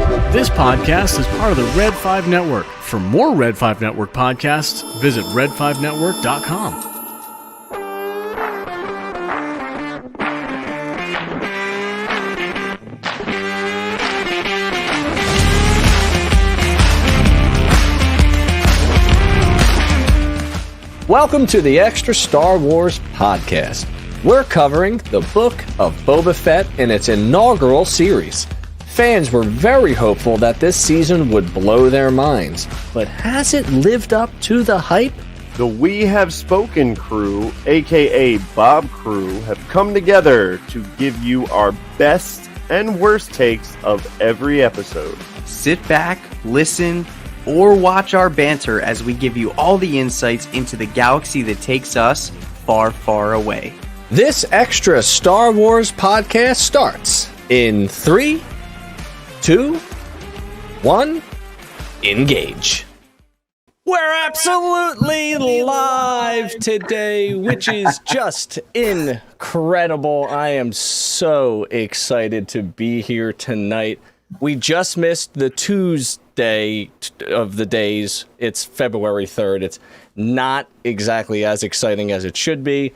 This podcast is part of the Red 5 Network. For more Red 5 Network podcasts, visit red5network.com. Welcome to the Extra Star Wars podcast. We're covering the Book of Boba Fett in its inaugural series. Fans were very hopeful that this season would blow their minds, but has it lived up to the hype? The We Have Spoken crew, aka Bob crew, have come together to give you our best and worst takes of every episode. Sit back, listen, or watch our banter as we give you all the insights into the galaxy that takes us far, far away. This Extra Star Wars podcast starts in 3, 2, 1, engage. We're absolutely live today, which is just incredible. I am so excited to be here tonight. We just missed the Tuesday of the days. It's February 3rd. It's not exactly as exciting as it should be.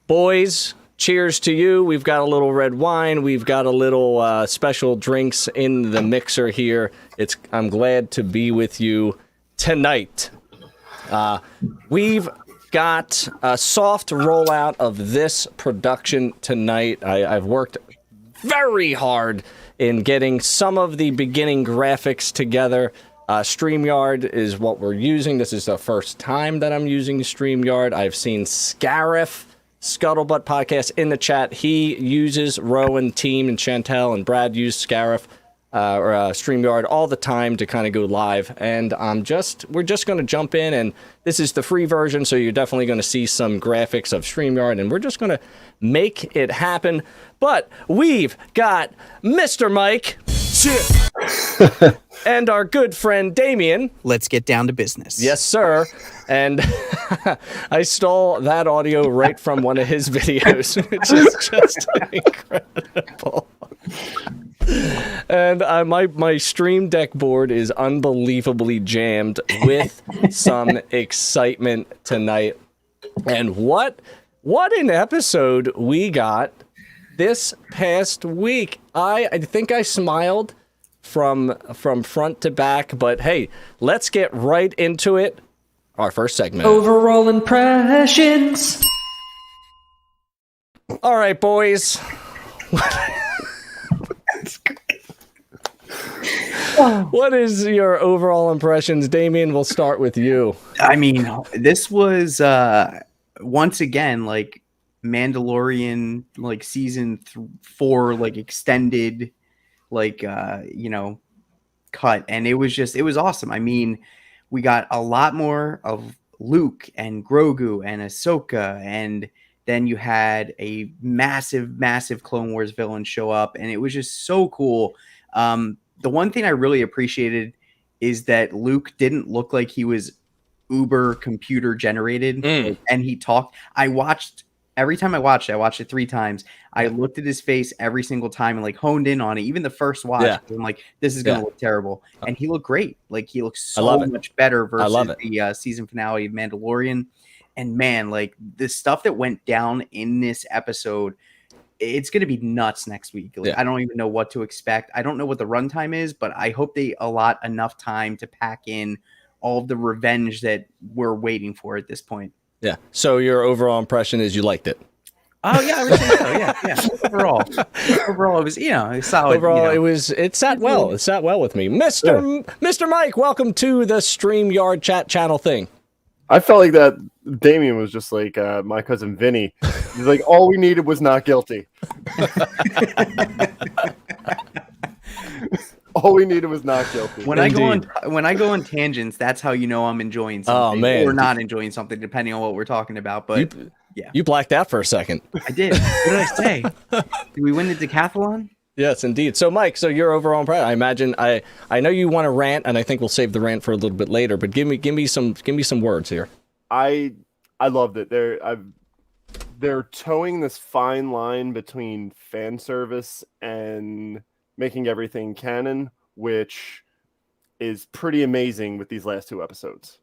Boys, cheers to you. We've got a little red wine. We've got a little special drinks in the mixer here. I'm glad to be with you tonight. We've got a soft rollout of this production tonight. I've worked very hard in getting some of the beginning graphics together. StreamYard is what we're using. This is the first time that I'm using StreamYard. I've seen Scarif, Scuttlebutt Podcast, in the chat. He uses Rowan, Team, and Chantel, and Brad use Scarif or StreamYard all the time to kind of go live. And we're just going to jump in, and this is the free version, so you're definitely going to see some graphics of StreamYard, and we're just going to make it happen. But we've got Mr. Mike and our good friend Damien. Let's get down to business. Yes, sir. And I stole that audio right from one of his videos, which is just incredible. And my Stream Deck board is unbelievably jammed with some excitement tonight. And what an episode we got this past week. I think I smiled from front to back, but hey, let's get right into it. Our first segment. Overall impressions. All right, boys. What is your overall impressions? Damien, we'll start with you. I mean, this was once again like Mandalorian, like season 4, like extended, like cut, and it was awesome. I mean, we got a lot more of Luke and Grogu and Ahsoka, and then you had a massive Clone Wars villain show up, and it was just so cool. The one thing I really appreciated is that Luke didn't look like he was uber computer generated, and he talked. Every time I watched it 3 times. I looked at his face every single time and like honed in on it. Even the first watch, I'm like, this is going to look terrible. And he looked great. Like he looks so much better versus the season finale of Mandalorian. And man, like the stuff that went down in this episode, it's going to be nuts next week. Like, I don't even know what to expect. I don't know what the runtime is, but I hope they allot enough time to pack in all of the revenge that we're waiting for at this point. Yeah. So your overall impression is you liked it? Oh yeah, I would say so. Yeah. Overall, it was it's solid. Overall, it sat well. It sat well with me, Mr. Mike. Welcome to the StreamYard chat channel thing. I felt like that Damien was just like my cousin Vinny. He's like, all we needed was not guilty. All we needed was not guilty. When I go on tangents, that's how you know I'm enjoying something or not enjoying something, depending on what we're talking about. But you blacked out for a second. I did. What did I say? Did we win the decathlon? Yes, indeed. So, Mike, your overall impression. I imagine I know you want to rant, and I think we'll save the rant for a little bit later. But give me some words here. I loved it. They're towing this fine line between fan service and making everything canon which is pretty amazing with these last 2 episodes.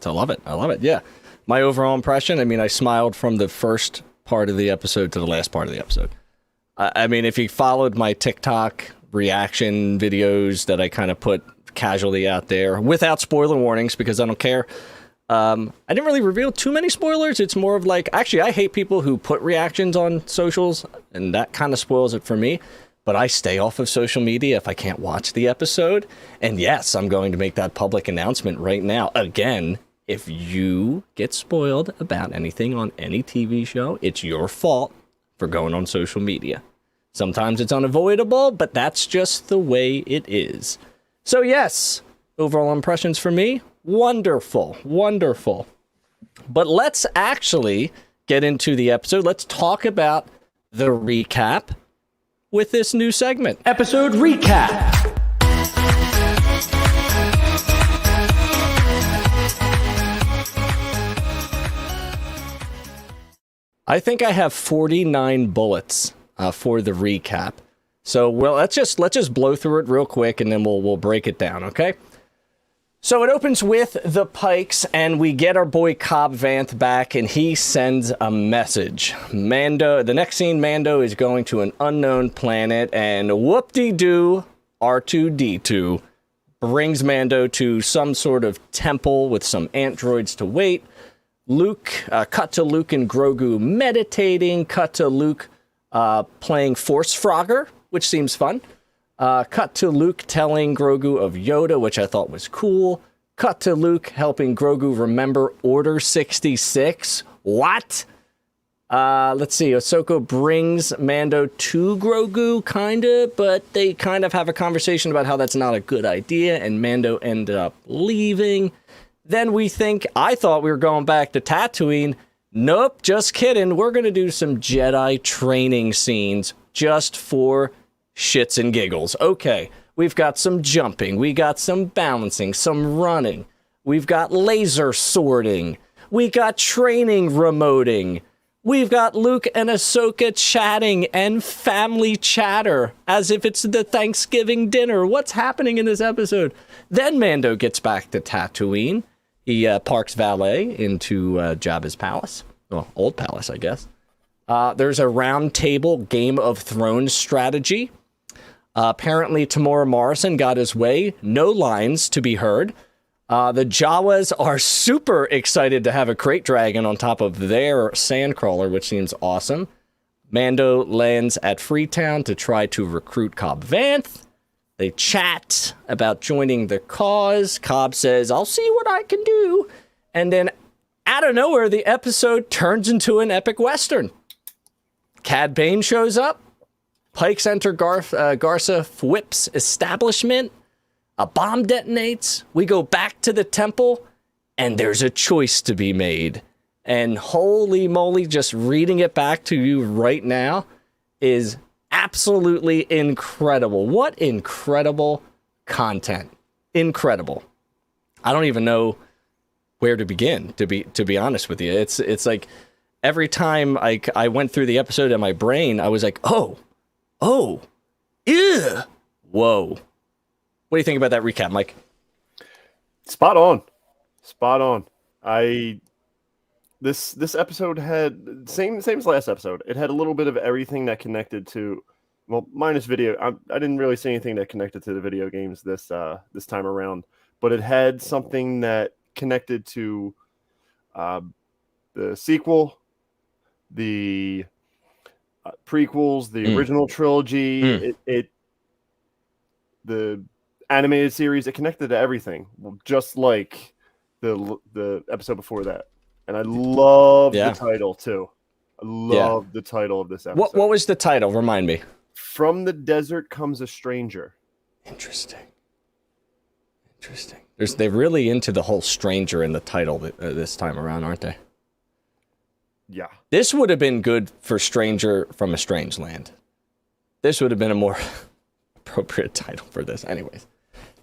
I love it. I love it. Yeah. My overall impression, I mean, I smiled from the first part of the episode to the last part of the episode. I mean, if you followed my TikTok reaction videos that I kind of put casually out there without spoiler warnings because I don't care. I didn't really reveal too many spoilers. It's more of like, actually, I hate people who put reactions on socials, and that kind of spoils it for me. But I stay off of social media if I can't watch the episode. And yes, I'm going to make that public announcement right now. Again, if you get spoiled about anything on any TV show, it's your fault for going on social media. Sometimes it's unavoidable, but that's just the way it is. So yes, overall impressions for me, wonderful, wonderful. But let's actually get into the episode. Let's talk about the recap with this new segment. Episode recap. I think I have 49 bullets for the recap. So let's just blow through it real quick and then we'll break it down, okay? So it opens with the Pikes and we get our boy Cobb Vanth back and he sends a message. The next scene, Mando is going to an unknown planet and whoop-de-doo, R2-D2 brings Mando to some sort of temple with some androids to wait. Cut to Luke and Grogu meditating, cut to Luke playing Force Frogger, which seems fun. Cut to Luke telling Grogu of Yoda, which I thought was cool. Cut to Luke helping Grogu remember Order 66. What? Let's see. Ahsoka brings Mando to Grogu, kinda, but they kind of have a conversation about how that's not a good idea, and Mando ended up leaving. Then I thought we were going back to Tatooine. Nope, just kidding. We're going to do some Jedi training scenes just for shits and giggles. Okay, we've got some jumping. We got some balancing, some running. We've got laser sorting. We got training remoting. We've got Luke and Ahsoka chatting and family chatter as if it's the Thanksgiving dinner. What's happening in this episode? Then Mando gets back to Tatooine. He parks valet into Jabba's palace. Well, old palace, I guess. There's a round table Game of Thrones strategy. Apparently, Tamora Morrison got his way. No lines to be heard. The Jawas are super excited to have a crate dragon on top of their sandcrawler, which seems awesome. Mando lands at Freetown to try to recruit Cobb Vanth. They chat about joining the cause. Cobb says, I'll see what I can do. And then out of nowhere, the episode turns into an epic Western. Cad Bane shows up. Pikes enter Garsa Fwip's establishment. A bomb detonates. We go back to the temple. And there's a choice to be made. And holy moly, just reading it back to you right now is absolutely incredible. What incredible content. Incredible. I don't even know where to begin, to be honest with you. It's like every time I went through the episode in my brain, I was like, oh, ew, whoa. What do you think about that recap, Mike? Spot on. This episode had same as last episode. It had a little bit of everything that connected to, well, minus video. I didn't really see anything that connected to the video games this time around, but it had something that connected to the sequel, the prequels, the original trilogy. The animated series. It connected to everything, just like the episode before that. And I love the title, too. I love the title of this episode. What was the title? Remind me. From the Desert Comes a Stranger. Interesting. They're really into the whole stranger in the title this time around, aren't they? Yeah. This would have been good for Stranger from a Strange Land. This would have been a more appropriate title for this. Anyways.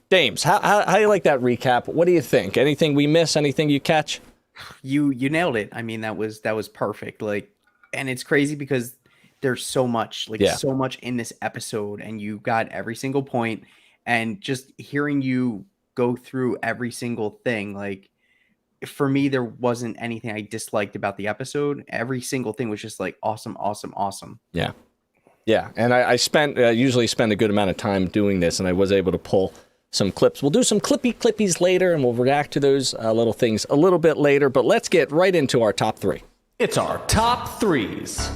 Dames, how do you like that recap? What do you think? Anything we miss? Anything you catch? You nailed it. I mean, that was perfect. Like, and it's crazy because there's so much, so much in this episode, and you got every single point. And just hearing you go through every single thing, like, for me, there wasn't anything I disliked about the episode. Every single thing was just like awesome, awesome, awesome. Yeah. Yeah. And I usually spend a good amount of time doing this, and I was able to pull some clips. We'll do some clippies later, and we'll react to those little things a little bit later. But let's get right into our top 3. It's our top 3s.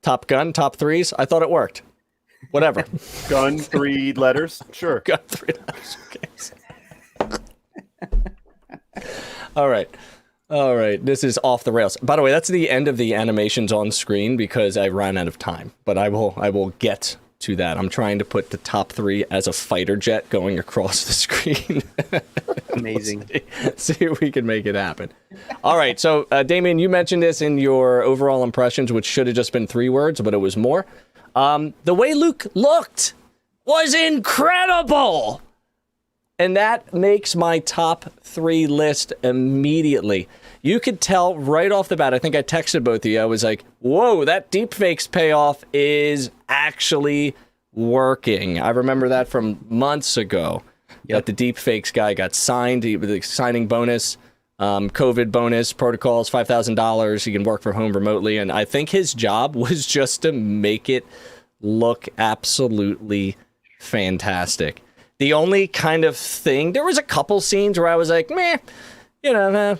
Top Gun, top 3s. I thought it worked. Whatever. Gun, 3 letters. Sure. Gun, 3 letters. Okay. All right. This is off the rails. By the way, that's the end of the animations on screen because I ran out of time. But I will get to that. I'm trying to put the top 3 as a fighter jet going across the screen. Amazing. See if we can make it happen. All right. So, Damien, you mentioned this in your overall impressions, which should have just been 3 words, but it was more. The way Luke looked was incredible. And that makes my top 3 list immediately. You could tell right off the bat, I think I texted both of you, I was like, whoa, that deepfakes payoff is actually working. I remember that from months ago. That the deepfakes guy got signed, the signing bonus, COVID bonus, protocols, $5,000. He can work from home remotely. And I think his job was just to make it look absolutely fantastic. The only kind of thing, there was a couple scenes where I was like, meh, you know,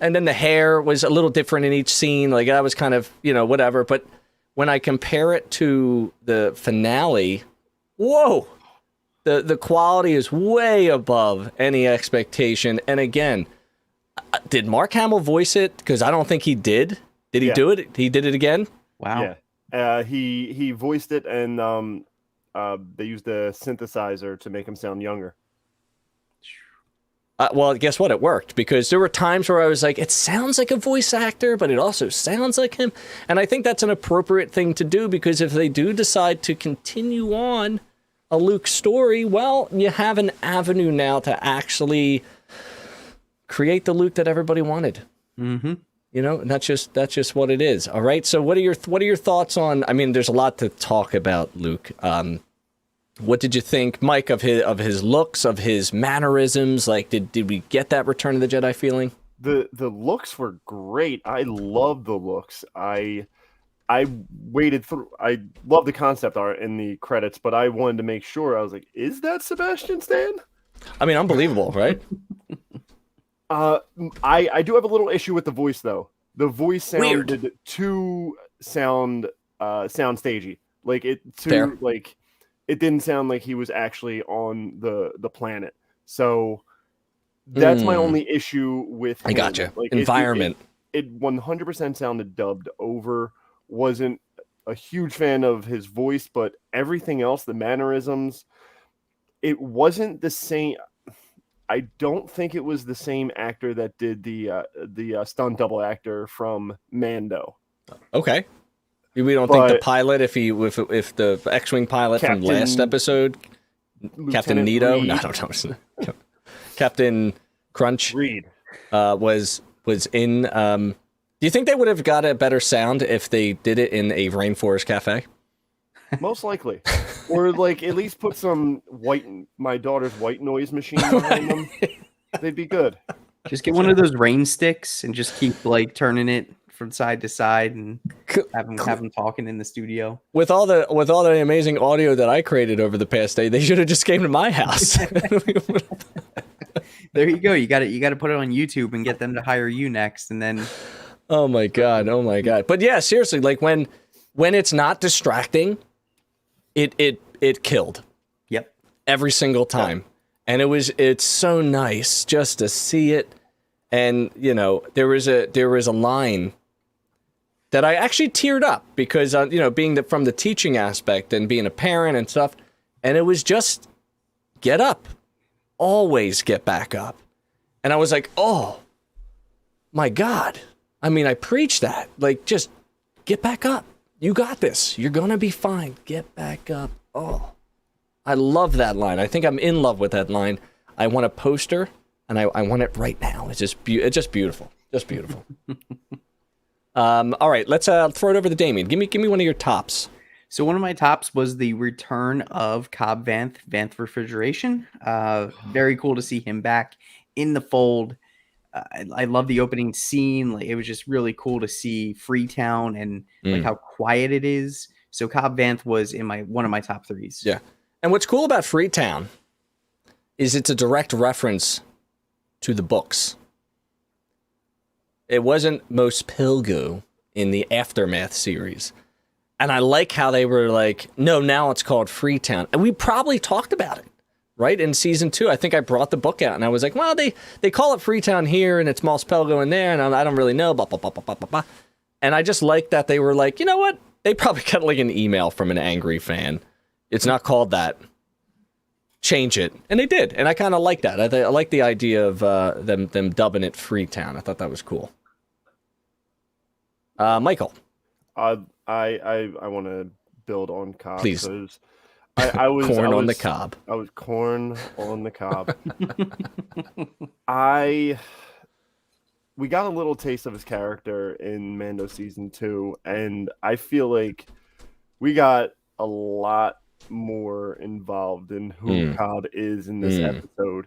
and then the hair was a little different in each scene. Like, I was kind of, you know, whatever. But when I compare it to the finale, whoa, the quality is way above any expectation. And again, did Mark Hamill voice it? Because I don't think he did. Did he do it? He did it again? Wow. Yeah. He voiced it, and they used a synthesizer to make him sound younger. Well, guess what? It worked, because there were times where I was like, it sounds like a voice actor, but it also sounds like him. And I think that's an appropriate thing to do, because if they do decide to continue on a Luke story, well, you have an avenue now to actually create the Luke that everybody wanted. Mm-hmm. You know, and that's just what it is. All right. So what are your thoughts on? I mean, there's a lot to talk about Luke. What did you think, Mike, of his looks, of his mannerisms? Like, did we get that Return of the Jedi feeling? The looks were great. I love the looks. I waited through. I love the concept art in the credits, but I wanted to make sure. I was like, is that Sebastian Stan? I mean, unbelievable, right? I do have a little issue with the voice, though. The voice sounded Weird. too sound stagey. Like Fair. like it didn't sound like he was actually on the planet. So that's my only issue with him. I gotcha. Like, Environment. It 100% sounded dubbed over. Wasn't a huge fan of his voice, but everything else, the mannerisms, it wasn't the same. I don't think it was the same actor that did the stunt double actor from Mando. Okay. We don't think the pilot, if the X-Wing pilot from last episode, Captain Nito, Reed. no, I don't know. Captain Crunch Reed was in. Do you think they would have got a better sound if they did it in a rainforest cafe? Most likely, or like at least put some my daughter's white noise machine behind them. They'd be good. Just get one of those rain sticks and just keep like turning it from side to side and have them talking in the studio. With all the amazing audio that I created over the past day, they should have just came to my house. There you go. You got to put it on YouTube and get them to hire you next, and then. Oh my god. But yeah, seriously, like when it's not distracting, it killed. Yep. Every single time. And it's so nice just to see it. And you know, there was a line that I actually teared up because you know, being from the teaching aspect and being a parent and stuff, and it was just get up. Always get back up. And I was like, "Oh my god." I mean, I preach that. Like, just get back up. You got this. You're going to be fine. Get back up. Oh, I love that line. I think I'm in love with that line. I want a poster, and I want it right now. It's just beautiful. Just beautiful. All right, let's throw it over to Damien. Give me one of your tops. So one of my tops was the return of Cobb Vanth Refrigeration. Very cool to see him back in the fold. I love the opening scene. Like, it was just really cool to see Freetown and like how quiet it is. So Cobb Vanth was in one of my top 3s. Yeah. And what's cool about Freetown is it's a direct reference to the books. It wasn't Mos Pilgu in the Aftermath series. And I like how they were like, no, now it's called Freetown. And we probably talked about it, right? In season 2, I think I brought the book out and I was like, well, they call it Freetown here and it's Mos Pelgo in there. And I don't really know, blah, blah, blah, blah, blah, blah, blah. And I just like that they were like, you know what? They probably got like an email from an angry fan. It's not called that. Change it. And they did. And I kind of like that. I like the idea of them dubbing it Freetown. I thought that was cool. Michael. I want to build on Cobb. Please. I was corn on the cob. I was corn on the cob. We got a little taste of his character in Mando season 2, and I feel like we got a lot more involved in who Cobb is in this episode.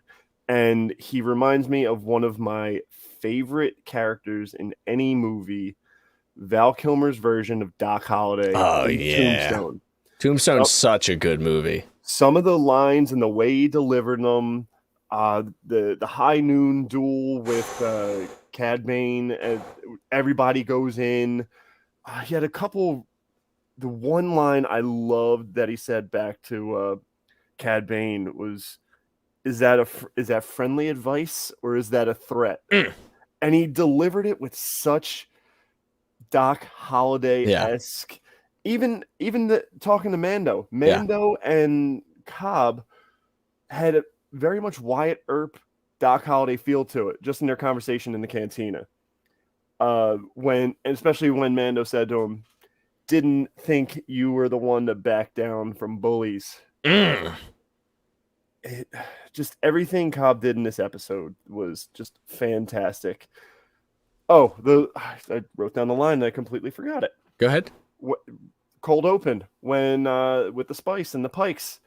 And he reminds me of one of my favorite characters in any movie, Val Kilmer's version of Doc Holliday. Oh, yeah. Tombstone. Tombstone's such a good movie. Some of the lines and the way he delivered them, the high noon duel with Cad Bane, and everybody goes in. He had a couple. The one line I loved that he said back to Cad Bane was, "Is that friendly advice or is that a threat?" And he delivered it with such Doc Holliday-esque. Even talking to Mando and Cobb had a very much Wyatt Earp, Doc Holliday feel to it, just in their conversation in the cantina. Especially when Mando said to him, "Didn't think you were the one to back down from bullies." Just everything Cobb did in this episode was just fantastic. Oh, I wrote down the line and I completely forgot it. Go ahead. Cold open when with the spice and the pikes,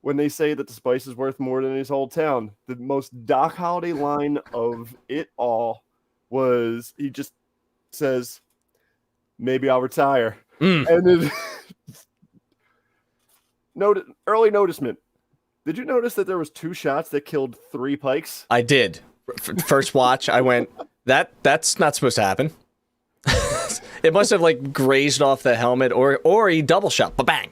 when they say that the spice is worth more than his whole town. The most Doc Holliday line of it all was he just says, "Maybe I'll retire." And then early noticement. Did you notice that there was 2 shots that killed 3 pikes? I did. First watch, I went, that's not supposed to happen. It must have like grazed off the helmet, or he double shot, bang,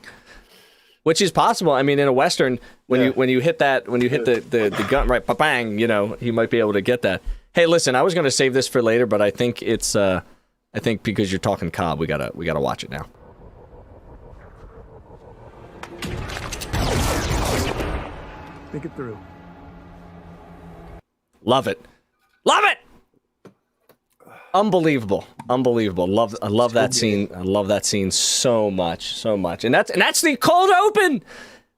which is possible. I mean, in a Western, when you hit the gun right, bang, you might be able to get that. Hey, listen, I was going to save this for later, but I think it's I think because you're talking Cobb, we gotta watch it now. Think it through. Love it. Unbelievable. I love that scene. I love that scene so much. And that's the cold open.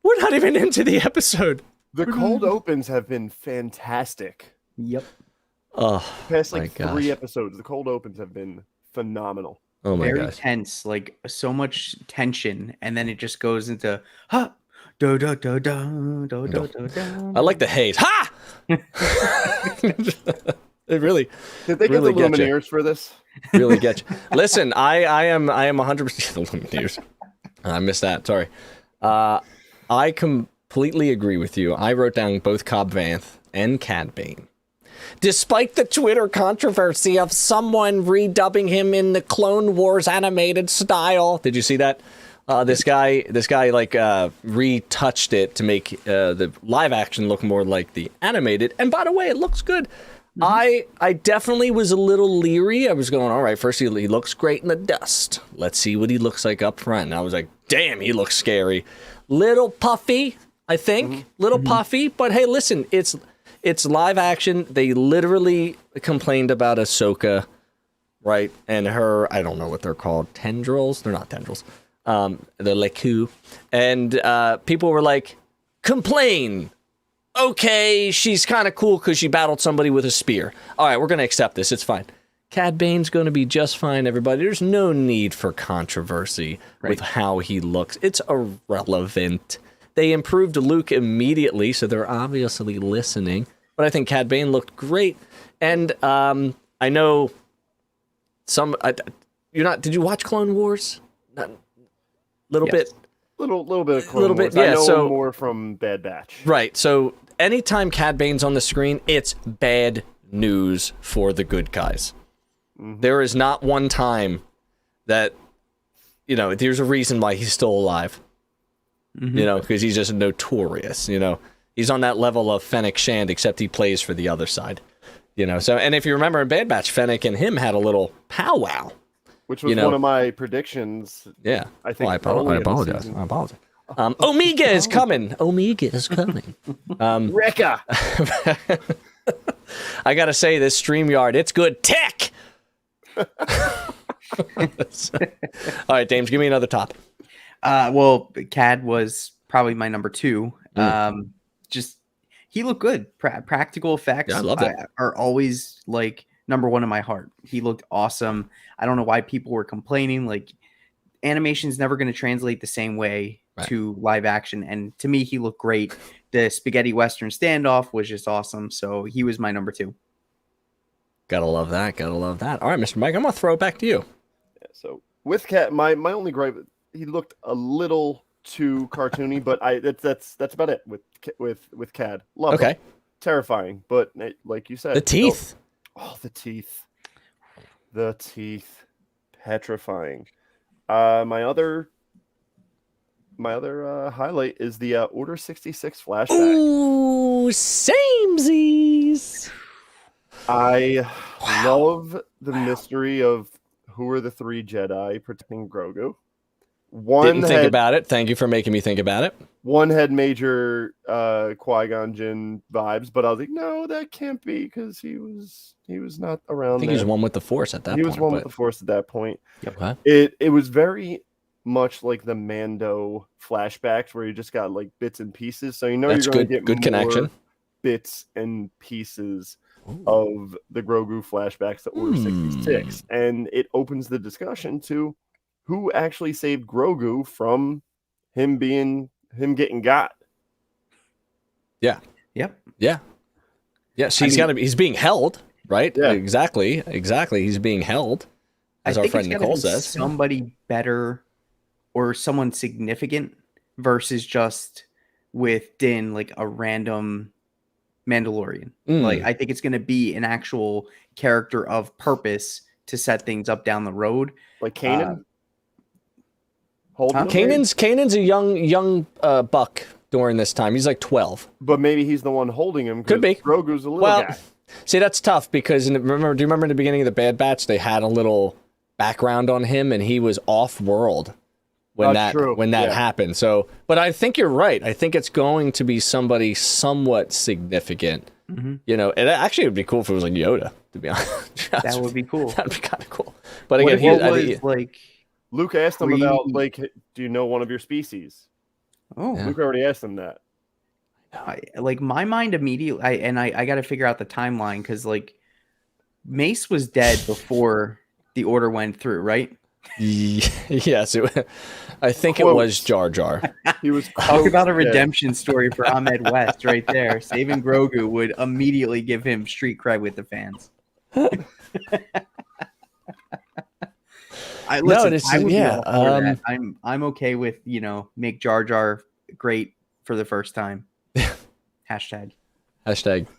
We're not even into the episode. The cold opens have been fantastic. Yep. Oh, past 3 episodes, the cold opens have been phenomenal. Oh my Very gosh. tense, like so much tension, and then it just goes into ha. Do, do, do, do, do, do, do, do. I like the haze. Ha! It really. Did they really get the Lumineers for this? Really get you. Listen, I am 100% the Lumineers. I missed that. Sorry. I completely agree with you. I wrote down both Cobb Vanth and Cad Bane. Despite the Twitter controversy of someone redubbing him in the Clone Wars animated style. Did you see that? This guy like retouched it to make the live action look more like the animated. And by the way, it looks good. I definitely was a little leery. I was going, all right, first he looks great in the dust. Let's see what he looks like up front. And I was like, damn, he looks scary. Little puffy, I think. Little puffy. But hey, listen, it's live action. They literally complained about Ahsoka, right? And her, I don't know what they're called. Tendrils? They're not tendrils. The Leku. And people were like, complain. Okay, she's kind of cool because she battled somebody with a spear. All right, we're going to accept this. It's fine. Cad Bane's going to be just fine, everybody. There's no need for controversy with how he looks. It's irrelevant. They improved Luke immediately, so they're obviously listening. But I think Cad Bane looked great. And I know you're not. Did you watch Clone Wars? Little bit. Little bit of Clone Wars. Yeah, I know so more from Bad Batch. Right. So anytime Cad Bane's on the screen, it's bad news for the good guys. There is not one time that, there's a reason why he's still alive. Because he's just notorious. He's on that level of Fennec Shand, except he plays for the other side. So, and if you remember in Bad Batch, Fennec and him had a little powwow. Which was one of my predictions. Yeah. I think. I apologize. Omega is coming. Omega is coming. Rekka. I gotta say, this StreamYard, it's good tech. All right, Dames, give me another top. Well, Cad was probably my number 2. Just he looked good. Practical effects are always like number 1 in my heart. He looked awesome. I don't know why people were complaining. Like, animation's never going to translate the same way to live action. And to me, he looked great. The spaghetti western standoff was just awesome. So he was my number 2. Gotta love that. All right, Mr. Mike, I'm gonna throw it back to you. Yeah, so with Cad, my only gripe, he looked a little too cartoony, but that's about it with Cad. Love him. Terrifying, but like you said, the teeth. The teeth, petrifying. My other highlight is the Order 66 flashback. Ooh, samesies. I love the mystery of who are the 3 Jedi protecting Grogu. Didn't think about it. Thank you for making me think about it. One had major Qui-Gon Jinn vibes, but I was like, no, that can't be because he was not around. I think he was one with the Force at that point. He was one with the Force at that point. Okay. It was very much like the Mando flashbacks where you just got like bits and pieces. So you're going to get good connection. Bits and pieces of the Grogu flashbacks to Order 66. And it opens the discussion to who actually saved Grogu from him getting got. Yeah. Yep. Yeah. Yes, he's being held, right? Yeah. Exactly. He's being held, as our friend Nicole says. Somebody better or someone significant versus just with Din, like a random Mandalorian. Like, I think it's going to be an actual character of purpose to set things up down the road. Like Kanan? Kanan's a young buck during this time. He's like 12. But maybe he's the one holding him. Could be. Grogu's a little guy. See, that's tough because do you remember in the beginning of the Bad Batch, they had a little background on him and he was off-world when that happened. So, but I think you're right. I think it's going to be somebody somewhat significant. It actually would be cool if it was like Yoda, to be honest. That would be cool. That'd be kind of cool. But again, Luke asked him about, like, do you know one of your species? Oh, Luke already asked him that. My mind immediately, I got to figure out the timeline because like Mace was dead before the order went through, right? Yes, I think it was Jar Jar. He was talk about a redemption story for Ahmed West right there. Saving Grogu would immediately give him street cred with the fans. I'm okay with make Jar Jar great for the first time. Hashtag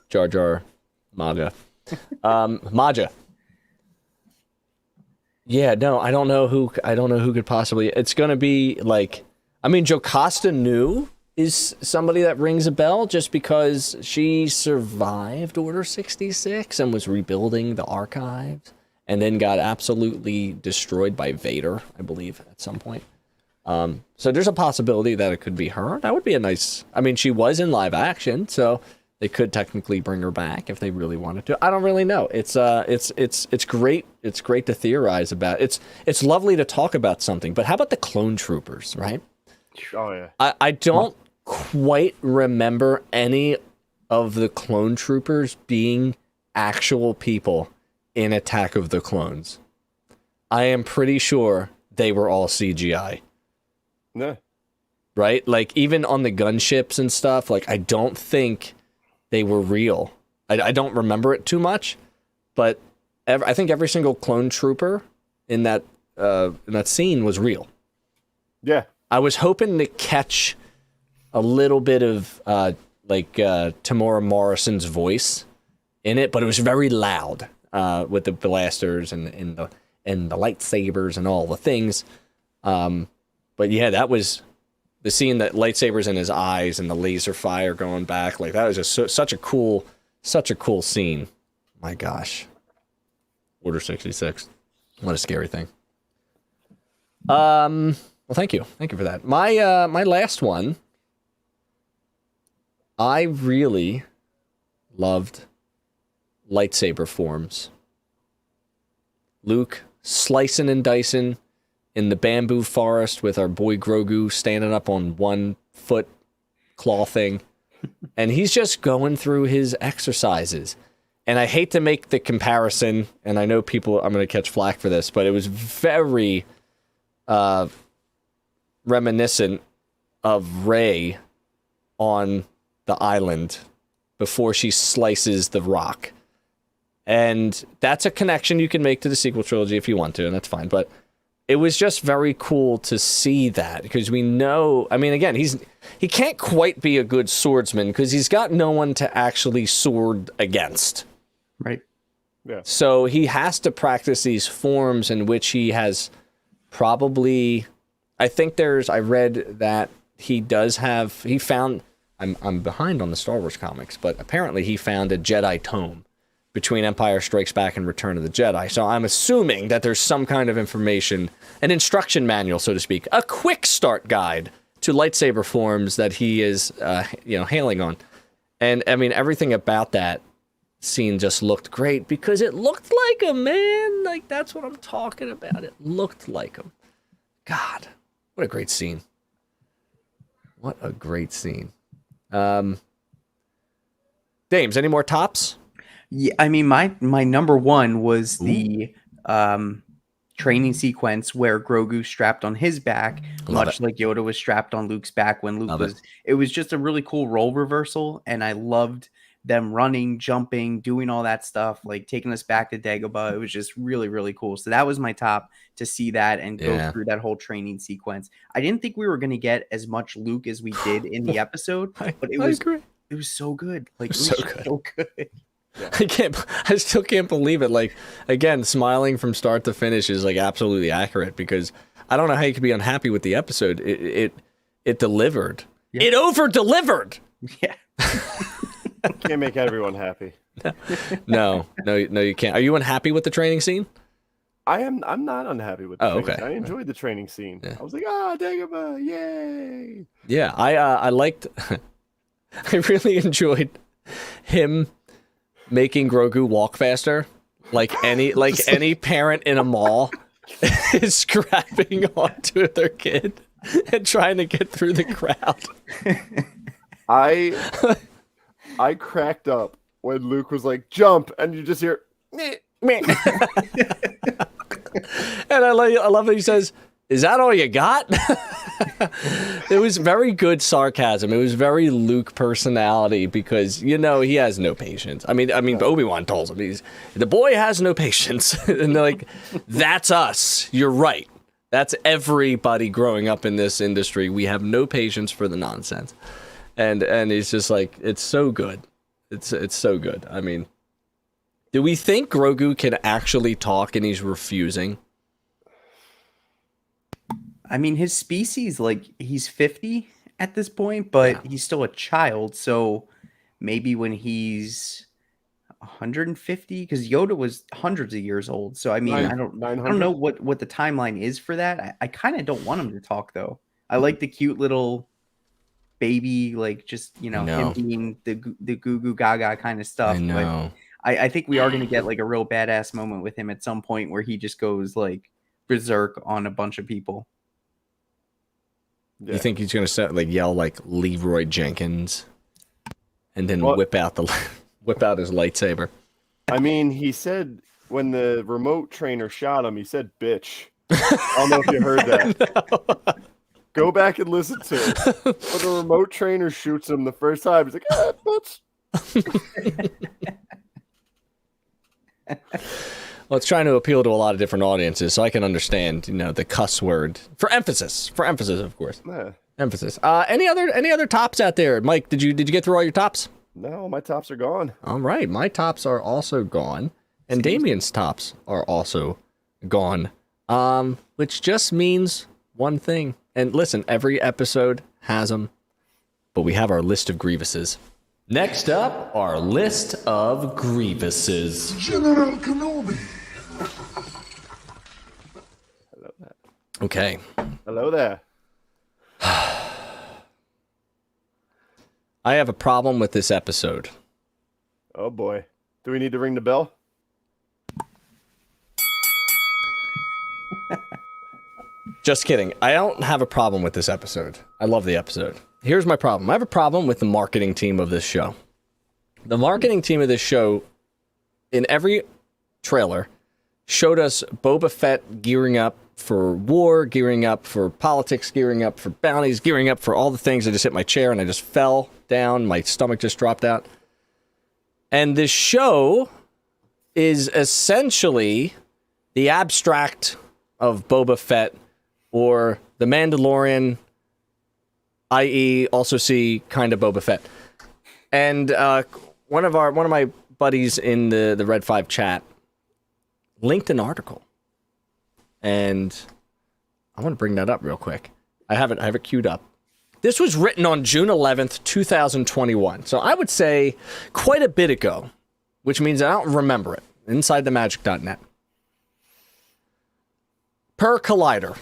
Jar Jar Maja. Maja. Yeah, no, I don't know who could possibly. It's gonna be like, I mean, Jocasta Nu is somebody that rings a bell just because she survived Order 66 and was rebuilding the archives and then got absolutely destroyed by Vader, I believe, at some point. So there's a possibility that it could be her. That would be a nice. I mean, she was in live action, so they could technically bring her back if they really wanted to. I don't really know. It's great. It's great to theorize about. It's lovely to talk about something. But how about the clone troopers, right? Oh yeah. I don't quite remember any of the clone troopers being actual people in Attack of the Clones. I am pretty sure they were all CGI. Yeah. Right? Like, even on the gunships and stuff, like, I don't think they were real. I don't remember it too much, but I think every single clone trooper in that scene was real. Yeah. I was hoping to catch a little bit of, Tamora Morrison's voice in it, but it was very loud, with the blasters and the lightsabers and all the things. But yeah, that was the scene, that lightsabers in his eyes and the laser fire going back. Like, that was just such a cool scene. My gosh. Order 66. What a scary thing. Well, thank you. Thank you for that. My last one, I really loved lightsaber forms. Luke slicing and dicing in the bamboo forest with our boy Grogu standing up on 1 foot claw thing. And he's just going through his exercises. And I hate to make the comparison, and I know I'm going to catch flack for this, but it was very reminiscent of Rey on the island before she slices the rock. And that's a connection you can make to the sequel trilogy if you want to, and that's fine. But it was just very cool to see that, because we know, I mean, again, he can't quite be a good swordsman because he's got no one to actually sword against. Right. Yeah. So he has to practice these forms in which he has probably, I read that he found, I'm behind on the Star Wars comics, but apparently he found a Jedi tome between Empire Strikes Back and Return of the Jedi. So I'm assuming that there's some kind of information, an instruction manual, so to speak, a quick start guide to lightsaber forms that he is, hailing on. And I mean, everything about that scene just looked great because it looked like him, man. Like, that's what I'm talking about. It looked like him. God, what a great scene. What a great scene. Dames, any more tops? Yeah, I mean, my number one was the training sequence where Grogu strapped on his back, much like Yoda was strapped on Luke's back when Luke was. It was just a really cool role reversal, and I loved them running, jumping, doing all that stuff, like taking us back to Dagobah. It was just really, really cool. So that was my top, to see that and go through that whole training sequence. I didn't think we were going to get as much Luke as we did in the episode, but it was so good. Like, it was so good. Yeah. I still can't believe it. Like, again, smiling from start to finish is like absolutely accurate, because I don't know how you could be unhappy with the episode. It delivered. Yeah. It over-delivered. Yeah. Can't make everyone happy. No, you can't. Are you unhappy with the training scene? I'm not unhappy with the training okay. scene. I enjoyed the training scene. Yeah. I was like, Dagobah, yay! Yeah, I liked. I really enjoyed him making Grogu walk faster, like any parent in a mall is grabbing onto their kid and trying to get through the crowd. I cracked up when Luke was like, jump, and you just hear meh, meh. And I love that he says, "Is that all you got?" It was very good sarcasm. It was very Luke personality, because he has no patience. I mean, Obi-Wan told him the boy has no patience, and they're like, "That's us. You're right. That's everybody growing up in this industry. We have no patience for the nonsense." And he's just like, it's so good. It's so good. I mean, do we think Grogu can actually talk and he's refusing? I mean, his species, like, he's 50 at this point, but he's still a child. So maybe when he's 150, because Yoda was hundreds of years old. So I mean, I don't know what the timeline is for that. I kind of don't want him to talk, though. I like the cute little baby, like, just him being the goo goo gaga kind of stuff. I know. But I think we are going to get like a real badass moment with him at some point where he just goes like berserk on a bunch of people. Yeah. You think he's going to yell like Leroy Jenkins, and then whip out his lightsaber? I mean, he said when the remote trainer shot him, he said "bitch." I don't know if you heard that. No. Go back and listen to it. When the remote trainer shoots him the first time, he's like, bitch. Well, it's trying to appeal to a lot of different audiences, so I can understand, the cuss word for emphasis, of course. Yeah. Emphasis. Any other tops out there, Mike? Did you get through all your tops? No, my tops are gone. All right, my tops are also gone, and Damien's tops are also gone. Which just means one thing. And listen, every episode has them, but we have our list of grievances. Next up, our list of grievances. General Kenobi. Hello there. Okay. Hello there. I have a problem with this episode. Oh boy. Do we need to ring the bell? Just kidding. I don't have a problem with this episode. I love the episode. Here's my problem. I have a problem with the marketing team of this show. The marketing team of this show, in every trailer, showed us Boba Fett gearing up for war, gearing up for politics, gearing up for bounties, gearing up for all the things. I just hit my chair and I just fell down. My stomach just dropped out. And this show is essentially the abstract of Boba Fett, or the Mandalorian, i.e. also see kind of Boba Fett. And one of my buddies in the Red 5 chat linked an article. And I want to bring that up real quick. I have it queued up. This was written on June 11th, 2021. So I would say quite a bit ago, which means I don't remember it. InsideTheMagic.net. Per Collider,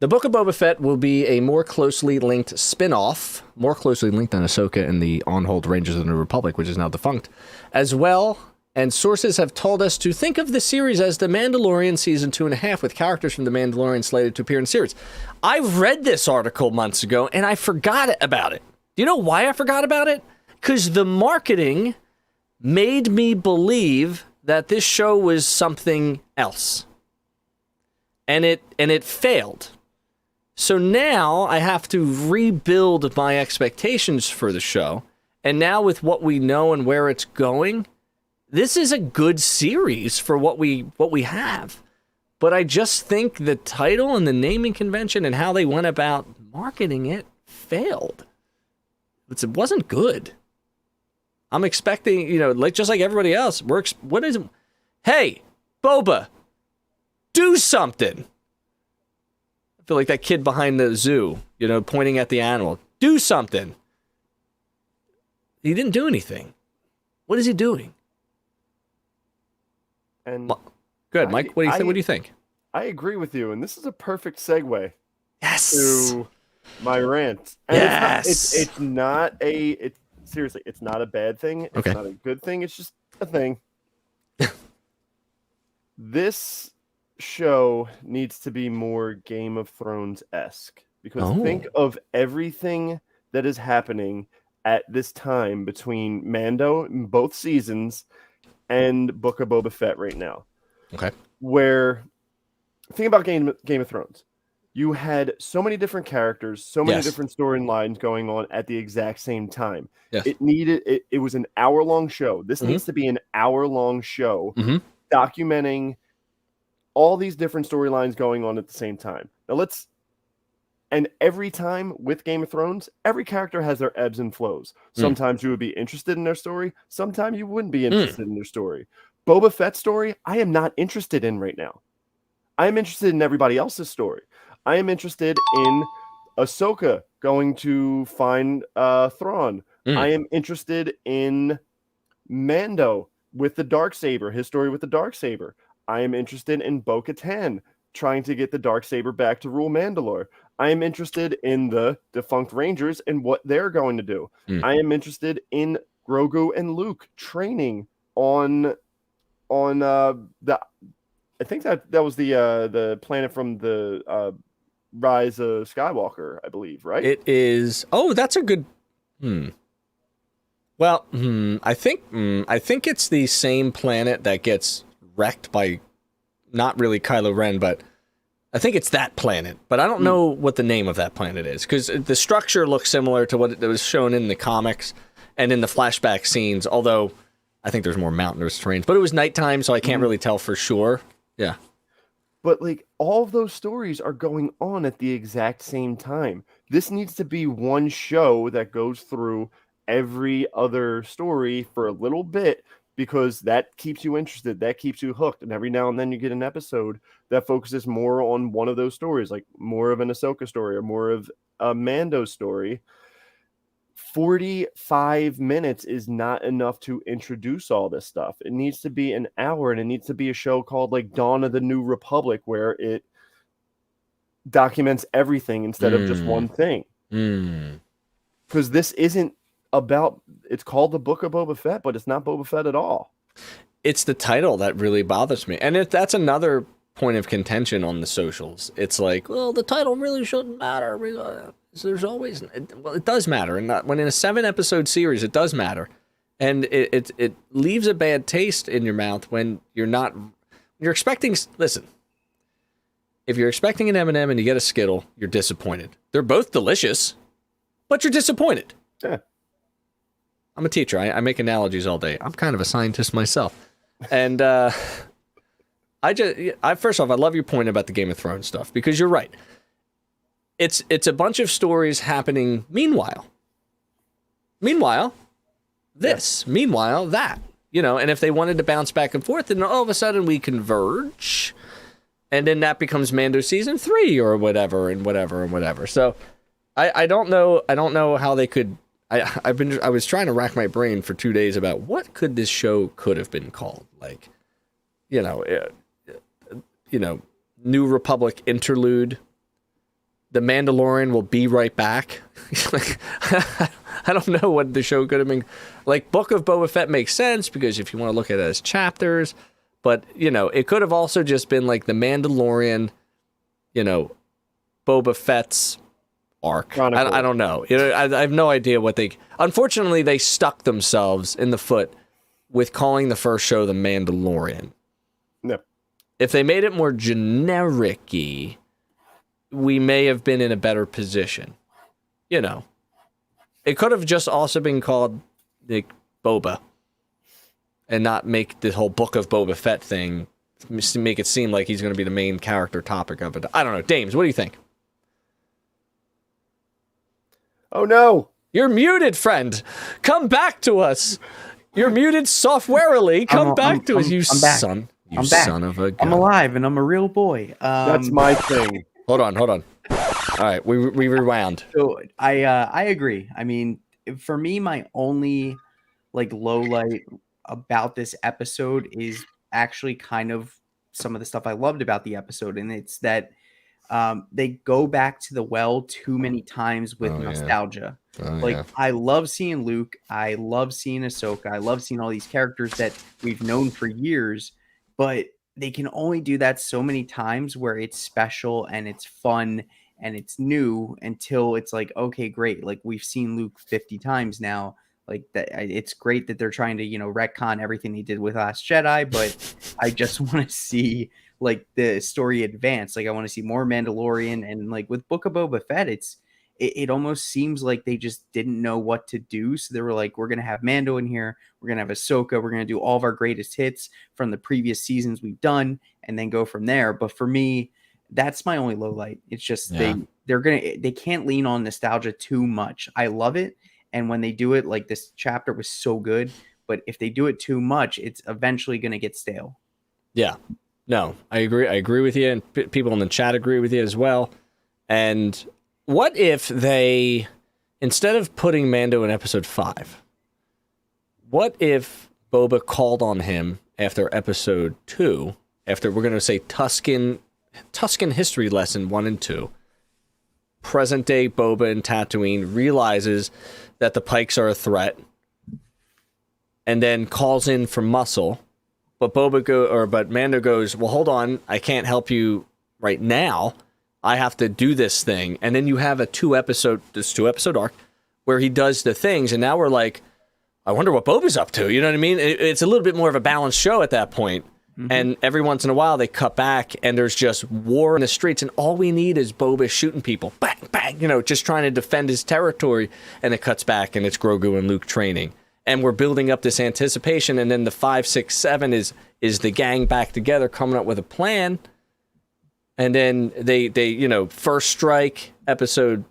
the Book of Boba Fett will be a more closely linked spin-off, more closely linked than Ahsoka and the On-Hold Rangers of the New Republic, which is now defunct, as well. And sources have told us to think of the series as The Mandalorian Season 2.5, with characters from The Mandalorian slated to appear in the series. I read this article months ago, and I forgot about it. Do you know why I forgot about it? Because the marketing made me believe that this show was something else. And it failed. So now I have to rebuild my expectations for the show. And now with what we know and where it's going, this is a good series for what we have. But I just think the title and the naming convention and how they went about marketing it failed. It wasn't good. I'm expecting, just like everybody else, hey, Boba, do something. I feel like that kid behind the zoo, pointing at the animal. Do something. He didn't do anything. What is he doing? And good, Mike. What do you think? I agree with you, and this is a perfect segue. Yes. To my rant. And yes. It's not seriously, it's not a bad thing. It's not a good thing. It's just a thing. This show needs to be more Game of Thrones-esque, because think of everything that is happening at this time between Mando in both seasons and Book of Boba Fett right now. Okay. Where, think about Game of Thrones. You had so many different characters, so many different storylines going on at the exact same time. Yes. It was an hour-long show. This needs to be an hour-long show documenting all these different storylines going on at the same time. Now and every time with Game of Thrones, every character has their ebbs and flows. Sometimes you would be interested in their story. Sometimes you wouldn't be interested in their story. Boba Fett's story, I am not interested in right now. I am interested in everybody else's story. I am interested in Ahsoka going to find Thrawn. I am interested in Mando with the Darksaber, his story with the Darksaber. I am interested in Bo-Katan trying to get the Darksaber back to rule Mandalore. I am interested in the defunct Rangers and what they're going to do. I am interested in Grogu and Luke training on the. I think that was the planet from the Rise of Skywalker, I believe, right? It is. Oh, that's a good. Well, I think it's the same planet that gets wrecked by not really Kylo Ren, but I think it's that planet. But I don't know what the name of that planet is, because the structure looks similar to what was shown in the comics and in the flashback scenes, although I think there's more mountainous terrain. But it was nighttime, so I can't really tell for sure. Yeah. But like all of those stories are going on at the exact same time. This needs to be one show that goes through every other story for a little bit, because that keeps you interested, that keeps you hooked. And every now and then you get an episode that focuses more on one of those stories, like more of an Ahsoka story or more of a Mando story. 45 minutes is not enough to introduce all this stuff. It needs to be an hour, and it needs to be a show called like Dawn of the New Republic, where it documents everything instead of just one thing. Because this isn't about, it's called the Book of Boba Fett, but it's not Boba Fett at all. It's the title that really bothers me. And that's another point of contention on the socials. It's like, well, the title really shouldn't matter. So there's always, well, it does matter. And when in a 7-episode series, it does matter. And it leaves a bad taste in your mouth when you're expecting, listen, if you're expecting an M&M and you get a Skittle, you're disappointed. They're both delicious, but you're disappointed. Yeah. I'm a teacher. I make analogies all day. I'm kind of a scientist myself. And first off, I love your point about the Game of Thrones stuff, because you're right. It's a bunch of stories happening meanwhile. Meanwhile, this. Yeah. Meanwhile, that. And if they wanted to bounce back and forth, then all of a sudden we converge, and then that becomes Mando season 3 or whatever and whatever and whatever. So I don't know how they could. I was trying to rack my brain for 2 days about what could this show could have been called, like, New Republic interlude. The Mandalorian will be right back. Like, I don't know what the show could have been. Like, Book of Boba Fett makes sense, because if you want to look at it as chapters, but, it could have also just been like the Mandalorian, Boba Fett's arc. I don't know. I have no idea what unfortunately, they stuck themselves in the foot with calling the first show The Mandalorian. No. If they made it more generic-y, we may have been in a better position. It could have just also been called like Boba, and not make the whole Book of Boba Fett thing, make it seem like he's going to be the main character topic of it. I don't know. Dames, what do you think? Oh no! You're muted, friend. Come back to us. You're muted softwarily. Come back to us, you son. You son of a gun. I'm alive, and I'm a real boy. That's my thing. Hold on. All right, we rewound. So I agree. I mean, for me, my only low light about this episode is actually kind of some of the stuff I loved about the episode, and it's that they go back to the well too many times with nostalgia. I love seeing Luke. I love seeing Ahsoka. I love seeing all these characters that we've known for years, but they can only do that so many times where it's special and it's fun and it's new, until it's like, okay, great. Like, we've seen Luke 50 times now. Like, that, it's great that they're trying to, retcon everything they did with Last Jedi, but I just want to see the story advance. I want to see more Mandalorian, and with Book of Boba Fett, it almost seems like they just didn't know what to do. So they were like, we're going to have Mando in here. We're going to have Ahsoka. We're going to do all of our greatest hits from the previous seasons we've done, and then go from there. But for me, that's my only low light. It's just they can't lean on nostalgia too much. I love it. And when they do it, this chapter was so good, but if they do it too much, it's eventually going to get stale. Yeah, no, I agree. I agree with you. And people in the chat agree with you as well. And what if they, instead of putting Mando in episode 5, what if Boba called on him after episode 2, after, we're going to say, Tuscan history lesson 1 and 2, present day Boba in Tatooine realizes that the Pikes are a threat, and then calls in for muscle, but Mando goes, well, hold on, I can't help you right now. I have to do this thing. And then you have a 2-episode arc where he does the things, and now we're like, I wonder what Boba's up to. You know what I mean? It's a little bit more of a balanced show at that point. And every once in a while, they cut back, and there's just war in the streets, and all we need is Boba shooting people. Bang, bang, just trying to defend his territory. And it cuts back, and it's Grogu and Luke training. And we're building up this anticipation, and then the 5, 6, 7 is the gang back together, coming up with a plan. And then they first strike, episode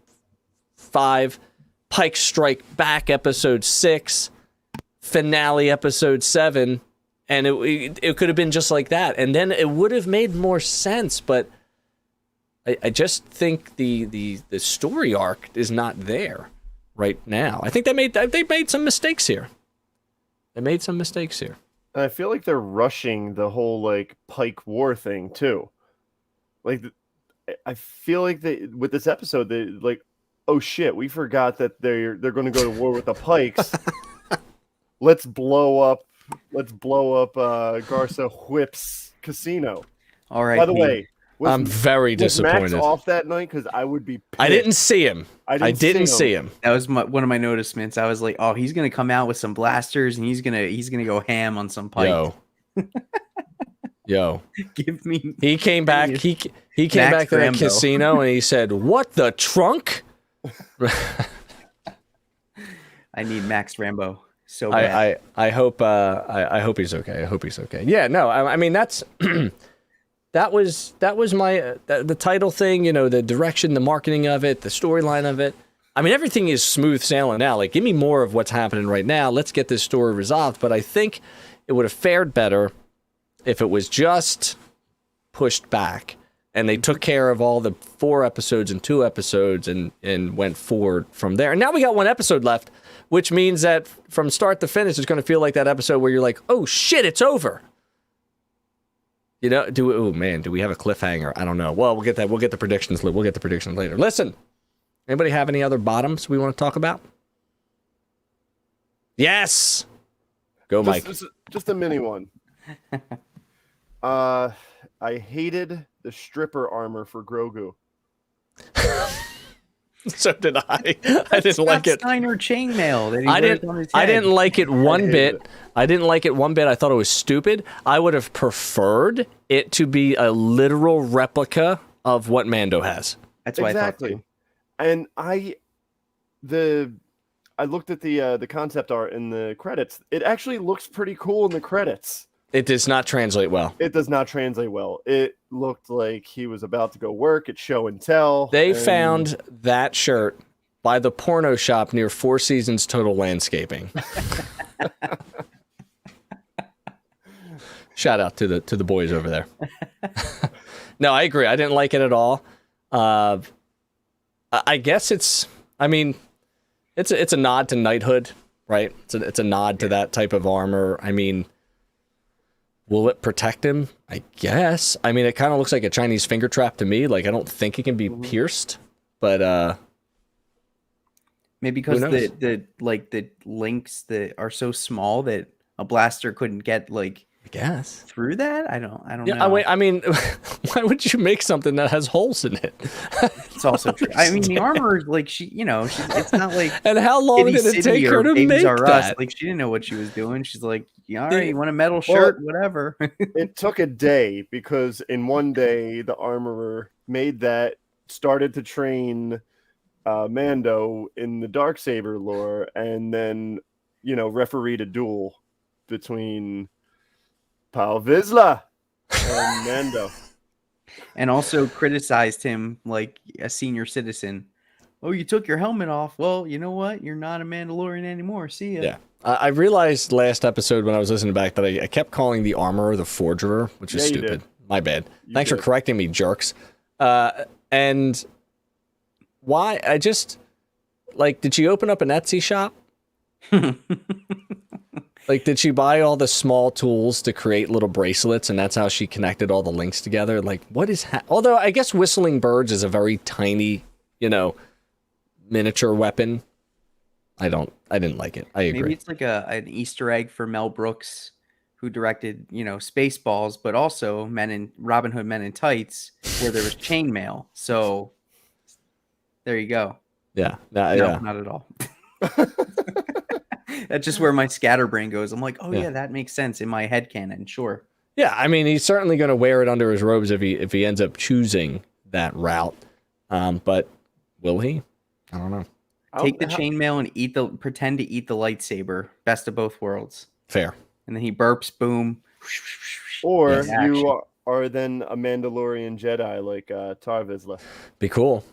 5, Pike strike back, episode 6, finale, episode 7. And it could have been just like that. And then it would have made more sense. But I just think the story arc is not there right now. I think they made some mistakes here. And I feel like they're rushing the whole like Pike War thing too. Like, I feel like with this episode, they like, oh shit, we forgot that they're going to go to war with the Pikes. Let's blow up Garza Whip's casino. All right. By the way, I'm very disappointed. Was Max off that night? Because I would be pissed. I didn't see him. I didn't see him. That was one of my noticements. I was like, oh, he's gonna come out with some blasters and he's gonna go ham on some Pike. Yo. Give me. He came back. He came back to that casino and he said, "What, the trunk?" I need Max Rambo. So bad. I hope he's okay. I hope he's okay. Yeah, no, I mean that's that was my the title thing, the direction, the marketing of it, the storyline of it. I mean, everything is smooth sailing now. Like, give me more of what's happening right now. Let's get this story resolved. But I think it would have fared better if it was just pushed back and they took care of all the 4 episodes and 2 episodes and went forward from there. And now we got 1 episode left, which means that from start to finish, it's going to feel like that episode where you're like, oh shit, it's over. Do we have a cliffhanger? I don't know. Well, we'll get that. We'll get the predictions later. Listen, anybody have any other bottoms we want to talk about? Yes. Go, Mike. Just a mini one. I hated the stripper armor for Grogu. So did I. I didn't like it. Steiner chainmail. I didn't like it one bit. I didn't like it one bit. I thought it was stupid. I would have preferred it to be a literal replica of what Mando has. That's what exactly. I thought too. And I looked at the concept art in the credits. It actually looks pretty cool in the credits. It does not translate well. It does not translate well. It looked like he was about to go work at Show and Tell. They found that shirt by the porno shop near Four Seasons Total Landscaping. Shout out to the boys over there. No, I agree. I didn't like it at all. I guess it's a nod to knighthood, right? It's a nod to that type of armor. I mean, will it protect him? I guess. I mean, it kind of looks like a Chinese finger trap to me. Like, I don't think it can be pierced, but maybe because the links that are so small that a blaster couldn't get I guess through that. I don't know. I mean, why would you make something that has holes in it? It's also true. I mean, the armor is like it's not like. And how long did it take her to make that? Like, she didn't know what she was doing. She's like, yeah, all right, you want a metal shirt, whatever. It took a day because in one day the armorer made that, started to train Mando in the Darksaber lore, and then refereed a duel between Pal Vizsla and Mando. And also criticized him like a senior citizen. Oh, you took your helmet off. Well, you know what? You're not a Mandalorian anymore. See ya. Yeah. I realized last episode when I was listening back that I kept calling the armorer the forgerer, which is stupid. My bad. Thanks for correcting me, jerks. And why? I just, did she open up an Etsy shop? Did she buy all the small tools to create little bracelets, and that's how she connected all the links together? What is... Although, I guess whistling birds is a very tiny, miniature weapon. I didn't like it. I agree. Maybe it's like an Easter egg for Mel Brooks, who directed, Spaceballs, but also Robin Hood Men in Tights, where there was chainmail. So, there you go. Yeah. No, not at all. That's just where my scatterbrain goes. I'm like, oh yeah, that makes sense in my head canon. Sure. Yeah, I mean, he's certainly going to wear it under his robes if he ends up choosing that route. But will he? I don't know. Take the chainmail and pretend to eat the lightsaber. Best of both worlds. Fair. And then he burps, boom. Or Yes, action. you are then a Mandalorian Jedi like Tar Vizsla. Be cool.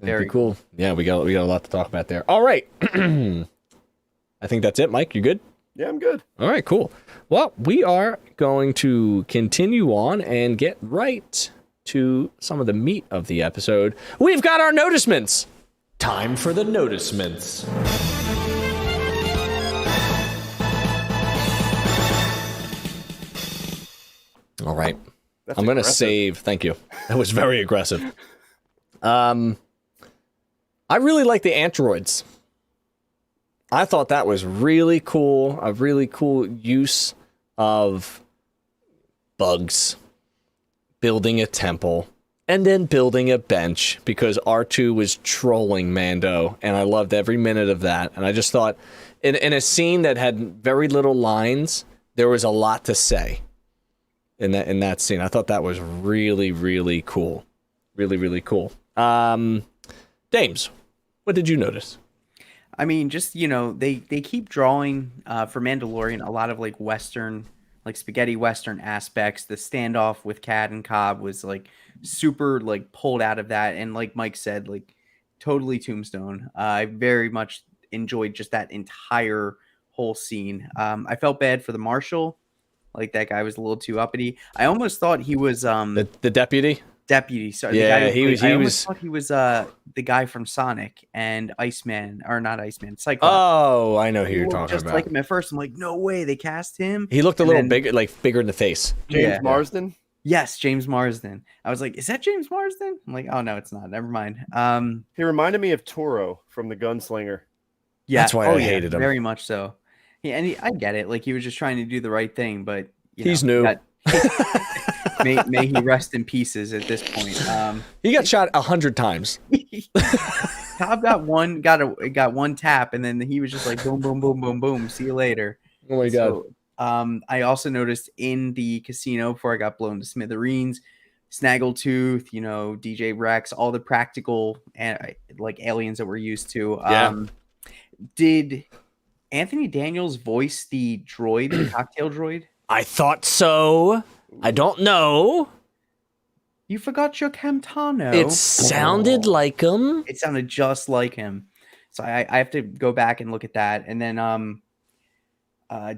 Very be cool. Yeah, we got a lot to talk about there. All right. I think that's it, Mike. You good? Yeah, I'm good. All right, cool. Well, we are going to continue on and get right to some of the meat of the episode. We've got our noticements. Time for the noticements. All right. That's I'm going to aggressive. save. Thank you. That was very aggressive. I really like the androids. I thought that was really cool. A really cool use of bugs, building a temple, and then building a bench because R2 was trolling Mando, and I loved every minute of that. And I just thought, in a scene that had very little lines, there was a lot to say in that scene. I thought that was really, really cool. Really, really cool. Dames, what did you notice? I mean, just, they keep drawing for Mandalorian a lot of like Western, like spaghetti Western aspects. The standoff with Cad and Cobb was like super like pulled out of that. And like Mike said, like totally Tombstone. I very much enjoyed just that entire whole scene. I felt bad for the Marshal. Like that guy was a little too uppity. I almost thought he was The deputy? deputy. Sorry, Yeah, the guy he was. thought he was the guy from Sonic and Iceman, or not Iceman, Cyclops. Oh, I know who He you're looked talking just about. like him at first. I'm like, no way, they cast him. He looked a And little then- bigger, bigger in the face. James Yeah. Marsden. Yes, James Marsden. I was like, is that James Marsden? I'm like, oh no, it's not. Never mind. He reminded me of Toro from The Gunslinger. Yeah, That's why I hated him. very much so. Yeah, and I get it. Like he was just trying to do the right thing, but He's new. May he rest in pieces at this point. He got shot 100 times. Cobb got one tap, and then he was just like boom, boom, boom, boom, boom. See you later. Oh my god. So, I also noticed in the casino before I got blown to smithereens, Snaggletooth, DJ Rex, all the practical like aliens that we're used to. Yeah. Did Anthony Daniels voice the droid, the cocktail droid? I thought so. I don't know. You forgot your Camtano. It sounded like him. It sounded just like him. So I have to go back and look at that. And then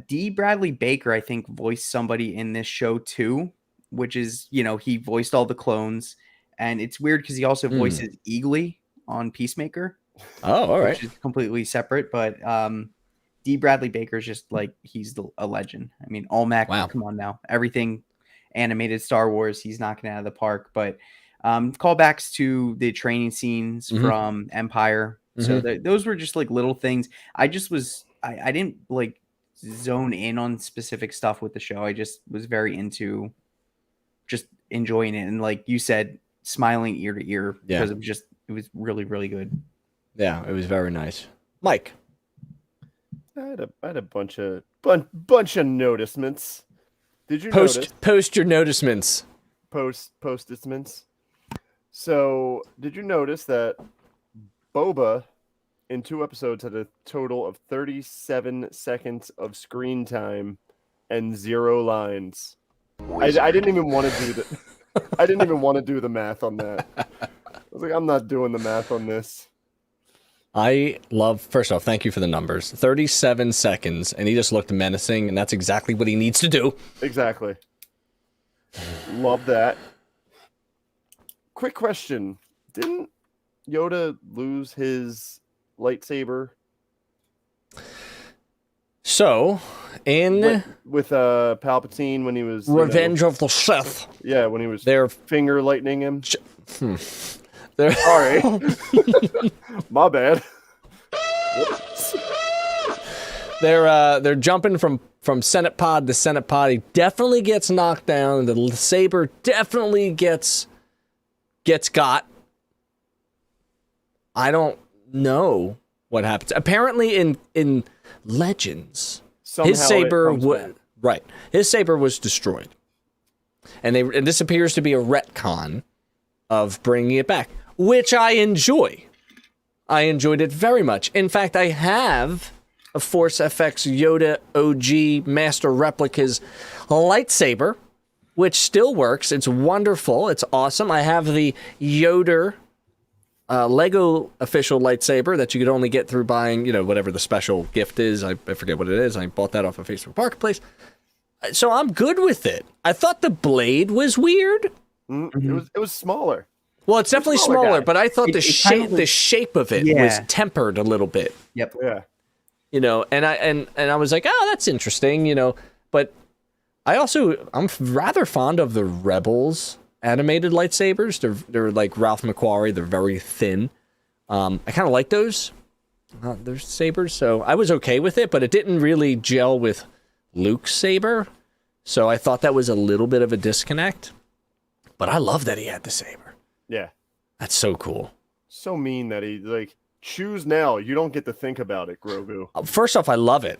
D. Bradley Baker, I think, voiced somebody in this show too, which is, he voiced all the clones. And it's weird because he also voices Eagly on Peacemaker. Oh, all right. Which is completely separate. But D. Bradley Baker is just like, he's a legend. I mean, Olmec, Wow. come on now. Everything animated Star Wars, he's knocking it out of the park. But callbacks to the training scenes from Empire. So those were just like little things. I didn't like zone in on specific stuff with the show. I just was very into just enjoying it. And like you said, smiling ear to ear because it was really, really good. Yeah, it was very nice. Mike. I had a bunch of noticements. Did you notice? Post your noticements. Post-isments. So, did you notice that Boba in 2 episodes had a total of 37 seconds of screen time and 0 lines? I didn't even want to do the I didn't even want to do the math on that. I was like, I'm not doing the math on this. First off, thank you for the numbers. 37 seconds, and he just looked menacing, and that's exactly what he needs to do. Exactly. Love that. Quick question. Didn't Yoda lose his lightsaber? So, in With Palpatine when he was... Revenge of the Sith, Yeah, when he was they're finger lightning him. they're Sorry. My bad. Whoops. they're jumping from Senate pod to Senate pod. He definitely gets knocked down. The saber definitely gets got. I don't know what happens. Apparently, in Legends, Somehow his saber it comes back. His saber was destroyed. And this appears to be a retcon of bringing it back, which I enjoy. I enjoyed it very much. In fact, I have a Force FX Yoda OG Master Replicas lightsaber, which still works. It's wonderful. It's awesome. I have the Yoda Lego official lightsaber that you could only get through buying, whatever the special gift is. I forget what it is. I bought that off of Facebook Marketplace. So I'm good with it. I thought the blade was weird. It was smaller. Well, it's definitely smaller, but I thought the shape of it was tempered a little bit. Yep. Yeah. And I was like, oh, that's interesting, But I'm rather fond of the Rebels animated lightsabers. They're like Ralph McQuarrie. They're very thin. I kind of like those. They're sabers, so I was okay with it, but it didn't really gel with Luke's saber. So I thought that was a little bit of a disconnect. But I love that he had the saber. Yeah. That's so cool. So mean that he choose now. You don't get to think about it, Grogu. First off, I love it.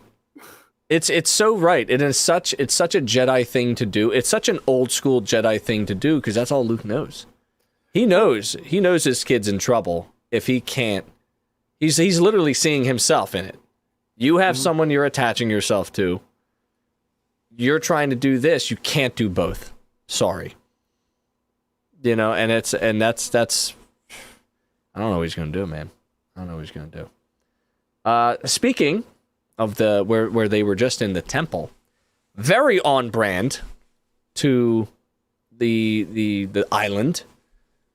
It's so right. It's such a Jedi thing to do. It's such an old school Jedi thing to do because that's all Luke knows. He knows his kid's in trouble if he can't. He's literally seeing himself in it. You have someone you're attaching yourself to. You're trying to do this. You can't do both. Sorry. And that's. I don't know what he's gonna do, man. I don't know what he's gonna do. Speaking of where they were just in the temple, very on brand to the island,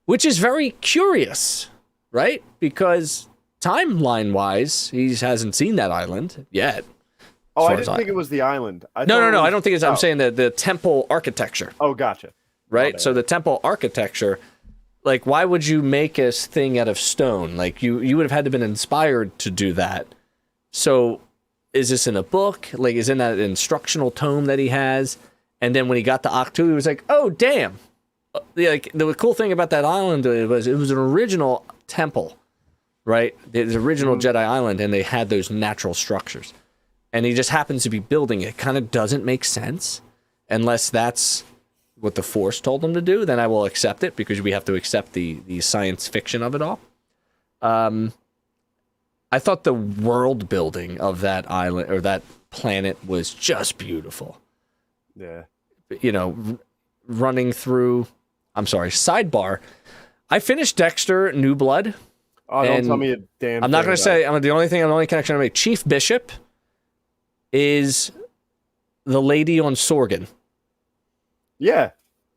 which is very curious, right? Because timeline wise, he hasn't seen that island yet. Oh, I didn't think it was the island. No. I don't think it's. I'm saying the temple architecture. Oh, gotcha. Right. So the temple architecture. Like, why would you make a thing out of stone? Like, you would have had to been inspired to do that. So, is this in a book? Like, is in that instructional tome that he has? And then when he got to Octu, he was like, oh, damn. Like, the cool thing about that island was it was an original temple, right? It was original Jedi island, and they had those natural structures. And he just happens to be building it. Kind of doesn't make sense unless that's what the Force told them to do, then I will accept it because we have to accept the science fiction of it all. I thought the world building of that island or that planet was just beautiful. Yeah. Running through. I'm sorry. Sidebar. I finished Dexter New Blood. Oh, don't tell me a damn. I'm not going to say. The only connection I make. Chief Bishop is the lady on Sorgan. Yeah.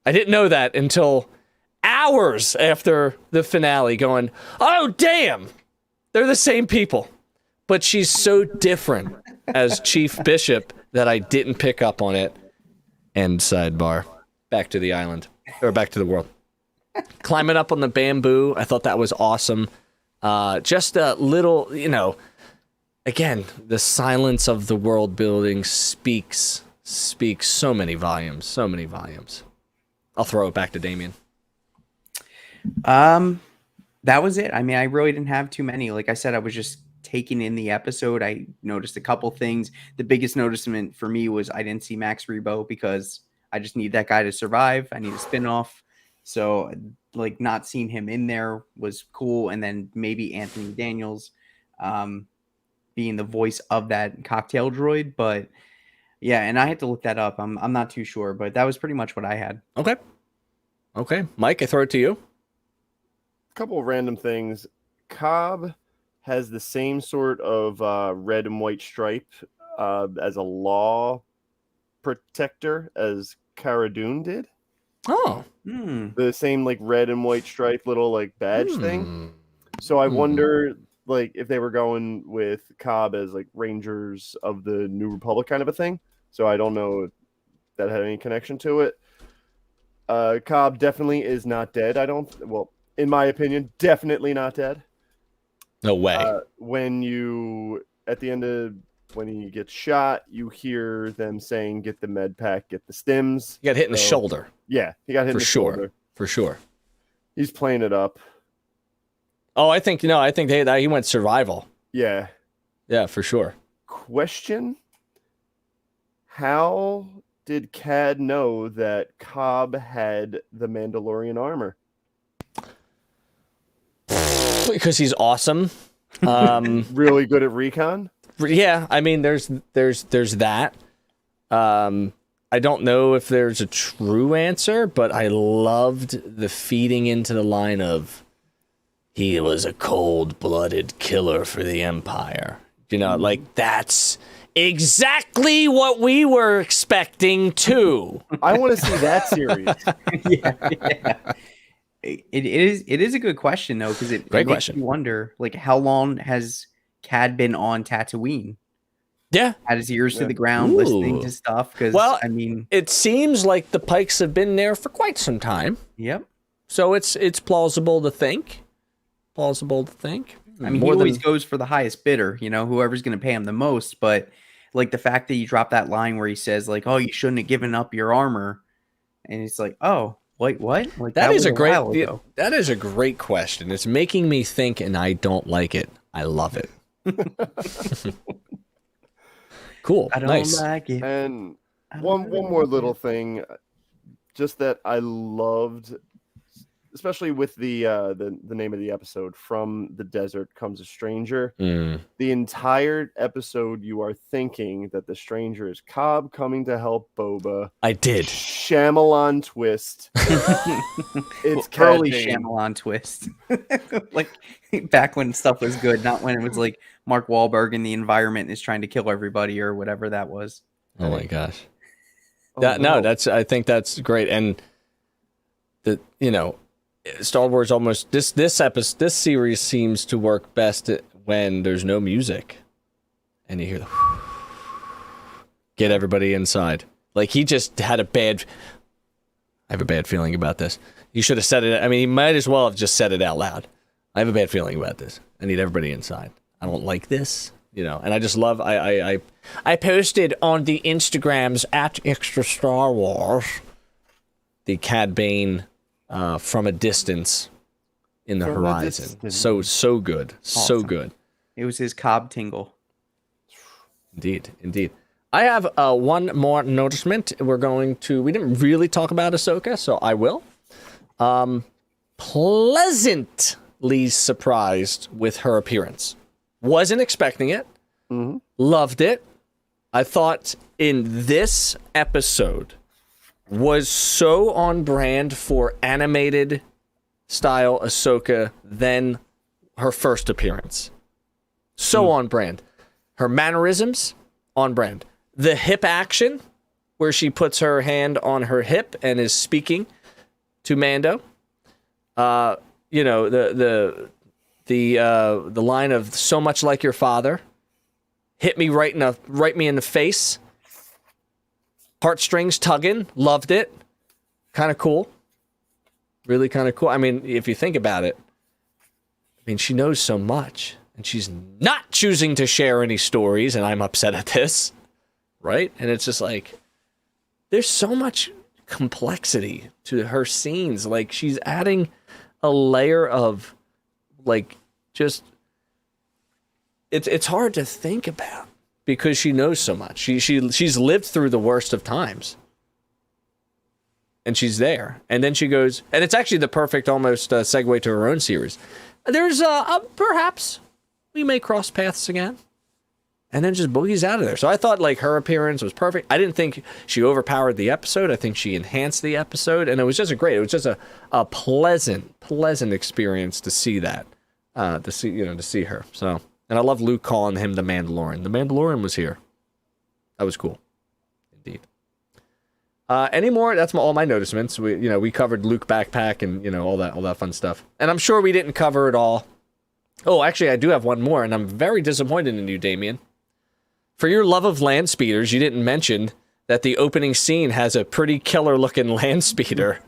I didn't know that until hours after the finale going, oh, damn, they're the same people. But she's so different as Chief Bishop that I didn't pick up on it. And sidebar, back to the island, or back to the world. Climbing up on the bamboo, I thought that was awesome. Just a little, again, the silence of the world building speaks so many volumes. I'll throw it back to Damien. That was it. I mean, I really didn't have too many. Like I said, I was just taking in the episode. I noticed a couple things. The biggest noticement for me was I didn't see Max Rebo because I just need that guy to survive. I need a spinoff. So like not seeing him in there was cool. And then maybe Anthony Daniels being the voice of that cocktail droid, but yeah, and I had to look that up. I'm not too sure, but that was pretty much what I had. Okay. Mike, I throw it to you. A couple of random things. Cobb has the same sort of red and white stripe as a law protector as Cara Dune did. Oh. The same like red and white stripe little like badge thing. So I wonder like if they were going with Cobb as like Rangers of the New Republic kind of a thing. So I don't know if that had any connection to it. Cobb definitely is not dead. In my opinion, definitely not dead. No way. When he gets shot, you hear them saying, get the med pack, get the stims. He got hit in the shoulder. Yeah, he got hit in the shoulder. For sure. He's playing it up. Oh, I think he went survival. Yeah. Yeah, for sure. Question: how did Cad know that Cobb had the Mandalorian armor? Because he's awesome. Really good at recon? Yeah, I mean, there's that. I don't know if there's a true answer, but I loved the feeding into the line of he was a cold-blooded killer for the Empire. You know, like that's exactly what we were expecting too. I want to see that series. Yeah. It is a good question though, because it Great makes question. you wonder, like, how long has Cad been on Tatooine? Yeah. Had his ears to the ground, Ooh. listening to stuff. Because I mean, it seems like the Pikes have been there for quite some time. yep. So it's plausible to think. I mean, he always goes for the highest bidder, you know, whoever's going to pay him the most. But like the fact that you drop that line where he says, like, "Oh, you shouldn't have given up your armor," and it's like, "Oh, wait, what?" Like that is was a great. while ago. That is a great question. It's making me think, and I don't like it. I love it. Cool. I don't Nice. like it. And one more little thing, just that I loved, especially with the name of the episode, "From the Desert Comes a Stranger." Mm. The entire episode, you are thinking that the stranger is Cobb coming to help Boba. I did. Shyamalan twist. It's Cad Early Bane. Shyamalan twist, like back when stuff was good, not when it was like Mark Wahlberg and the environment is trying to kill everybody or whatever that was. Oh my gosh. Oh, No, I think that's great. And Star Wars almost this series seems to work best when there's no music and you hear the get everybody inside. Like he just had I have a bad feeling about this. You should have said it. I mean, he might as well have just said it out loud. I have a bad feeling about this. I need everybody inside. I don't like this, and I just love I posted on the Instagrams at Extra Star Wars the Cad Bane from a distance in the From a horizon. distance. So good. So Awesome. good. It was his Cobb tingle. Indeed. I have one more noticement. We didn't really talk about Ahsoka, so I will. Pleasantly surprised with her appearance. Wasn't expecting it. Mhm. Loved it. I thought in this episode was so on brand for animated style Ahsoka than her first appearance. So on brand. Her mannerisms, on brand. The hip action, where she puts her hand on her hip and is speaking to Mando. The line of "so much like your father," hit me right in the face. Heartstrings tugging, loved it. Kind of cool. Really kind of cool. I mean, if you think about it, she knows so much, and she's not choosing to share any stories, and I'm upset at this, right? And it's just like, there's so much complexity to her scenes. Like, she's adding a layer of, like, just, it's hard to think about because she knows so much. She's lived through the worst of times. And she's there. And then she goes, and it's actually the perfect almost segue to her own series. There's perhaps we may cross paths again. And then just boogies out of there. So I thought like her appearance was perfect. I didn't think she overpowered the episode. I think she enhanced the episode, and it was just it was just a pleasant experience to see that, to see her. So, and I love Luke calling him the Mandalorian. The Mandalorian was here. That was cool, indeed. Any more? That's all my noticements. We covered Luke backpack and all that fun stuff. And I'm sure we didn't cover it all. Oh, actually, I do have one more, and I'm very disappointed in you, Damien. For your love of land speeders, you didn't mention that the opening scene has a pretty killer-looking land speeder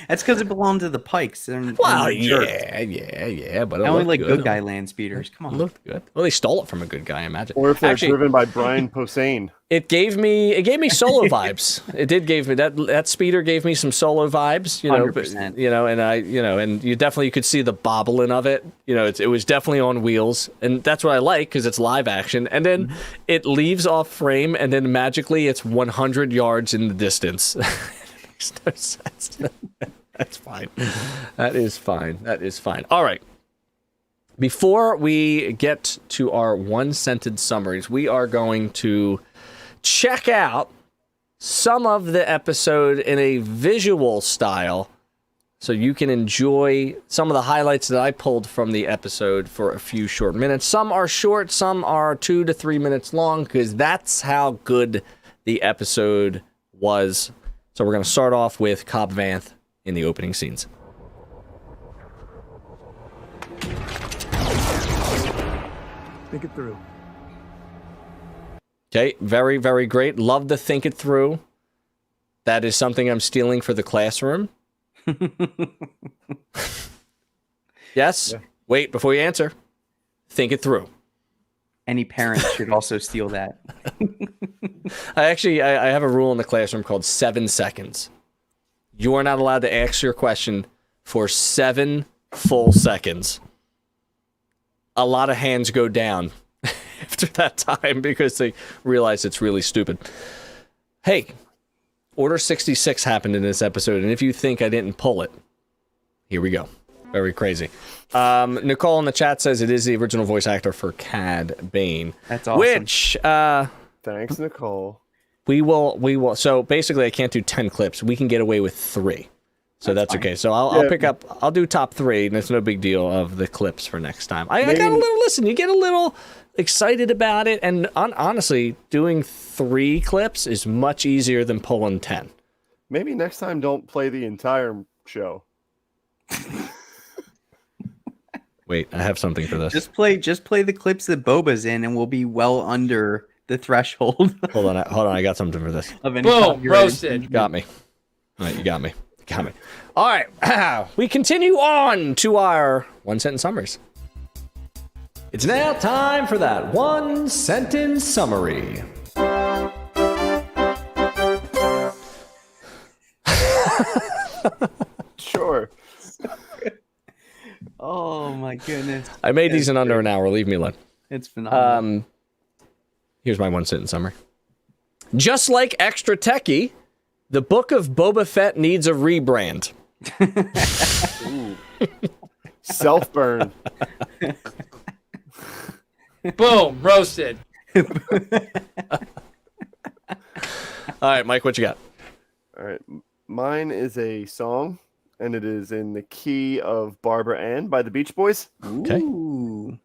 That's because it belonged to the Pikes. Well, yeah, but it I only looked like good. good guy land speeders. Come It on. looked good. Well, they stole it from a good guy, I imagine. Or if they're Actually, driven by Brian Posehn. it gave me Solo vibes. It did give me that speeder gave me some Solo vibes, 100%. And you definitely could see the bobbling of it. It was definitely on wheels, and that's what I like because it's live action. And then it leaves off frame, and then magically it's 100 yards in the distance. Makes no sense. That's fine. That is fine. All right. Before we get to our one-sentence summaries, we are going to check out some of the episode in a visual style so you can enjoy some of the highlights that I pulled from the episode for a few short minutes. Some are short, some are 2 to 3 minutes long, because that's how good the episode was. So we're going to start off with Cobb Vanth in the opening scenes. Think it through. Okay, very, very great. Love to think it through. That is something I'm stealing for the classroom. Yes? Yeah. Wait, before you answer, think it through. Any parent should also steal that. I have a rule in the classroom called 7 seconds. You are not allowed to ask your question for 7 full seconds. A lot of hands go down after that time because they realize it's really stupid. Hey, Order 66 happened in this episode, and if you think I didn't pull it, here we go. Very crazy. Nicole in the chat says it is the original voice actor for Cad Bane. That's awesome. Which, thanks, Nicole. We will. So basically, I can't do 10 clips. We can get away with 3. So that's okay. So I'll pick up. I'll do top 3, and it's no big deal of the clips for next time. I got a little. Listen, you get a little excited about it, and honestly, doing 3 clips is much easier than pulling 10. Maybe next time, don't play the entire show. Wait, I have something for this. Just play the clips that Boba's in, and we'll be well under the threshold. Hold on, I got something for this. Boom, roasted. Got me. All right, you got me. All right, we continue on to our one-sentence summaries. It's now time for that one-sentence summary. Sure. Oh my goodness. I made these in under an hour. Leave me alone. It's phenomenal. Here's my one-sentence summary. Just like Extra Techie, the Book of Boba Fett needs a rebrand. Self-burn. Boom, roasted. All right, Mike, what you got? All right. Mine is a song, and it is in the key of Barbara Ann by the Beach Boys. Okay. Ooh.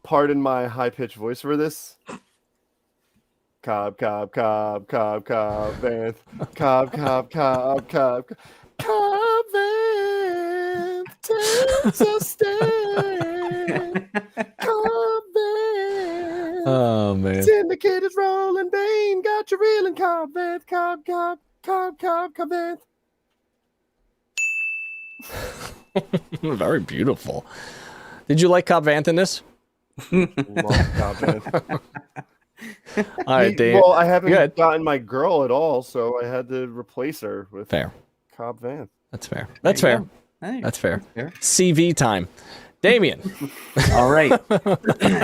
Pardon my high-pitched voice for this. Cobb, Vanth. Cobb, Vanth. Takes a stand. Cobb, Vanth. Oh, man. Syndicated rolling Bane. Got you reeling. Cobb, Vanth. Cobb, Vanth. Very beautiful. Did you like Cobb Vanth in this? Love Cobb Vanth. All right, Dave. Well, I haven't gotten my girl at all, so I had to replace her with Cobb Vanth. That's fair. That's fair. CV time. Damien. All right.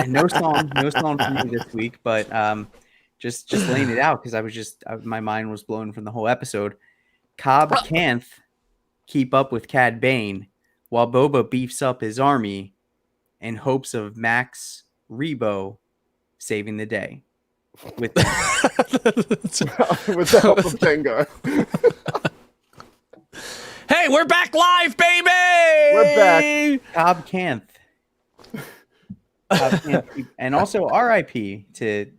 No song for me this week, but just laying it out because my mind was blown from the whole episode. Cobb can't keep up with Cad Bane while Boba beefs up his army in hopes of Max Rebo saving the day. With the help of Tengar. Hey, we're back live, baby! We're back. Cobb can't. And also RIP to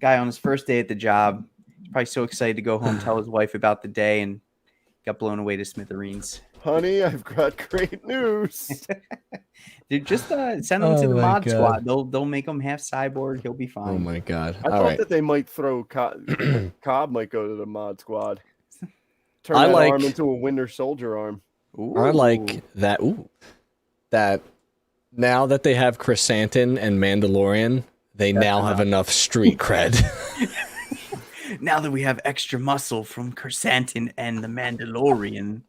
guy on his first day at the job. He's probably so excited to go home, tell his wife about the day, and got blown away to smithereens. Honey, I've got great news. Dude, just send him to the mod squad. They'll make him half cyborg. He'll be fine. Oh my god! I thought that they might throw Cobb might go to the mod squad. Turn I that like- arm into a Winter Soldier arm. I like that. That now that they have Chrysanthemum and Mandalorian, they now have enough street cred. Now that we have extra muscle from Chrysanthemum and the Mandalorian,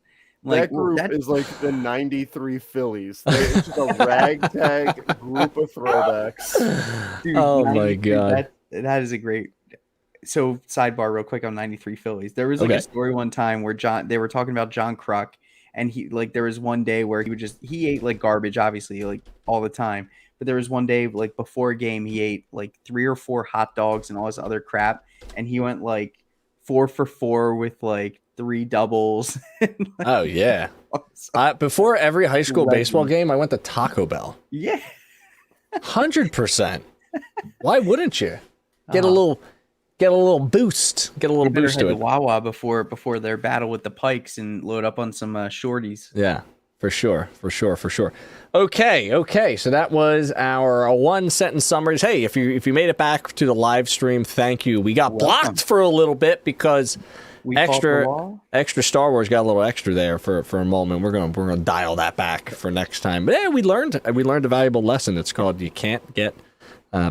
That group is like the 93 Phillies. It's just a ragtag group of throwbacks. Dude, Oh my 93 God. that is a great. So sidebar, real quick on 93 Phillies. There was like a story one time where they were talking about John Kruk, and he like there was one day where he ate like garbage, obviously, like all the time. But there was one day like before a game, he ate like 3 or 4 hot dogs and all this other crap, and he went like 4 for 4 with like 3 doubles. Oh yeah. Before every high school baseball game, I went to Taco Bell. Yeah. 100%. Why wouldn't you get a little boost? Get a little boost to the it. Wawa before their battle with the Pikes and load up on some shorties. Yeah, for sure. Okay. So that was our 1-sentence summaries. Hey, if you made it back to the live stream, thank you. We got blocked for a little bit because extra Star Wars got a little extra there for a moment. We're gonna dial that back for next time. But yeah, we learned a valuable lesson. It's called you can't get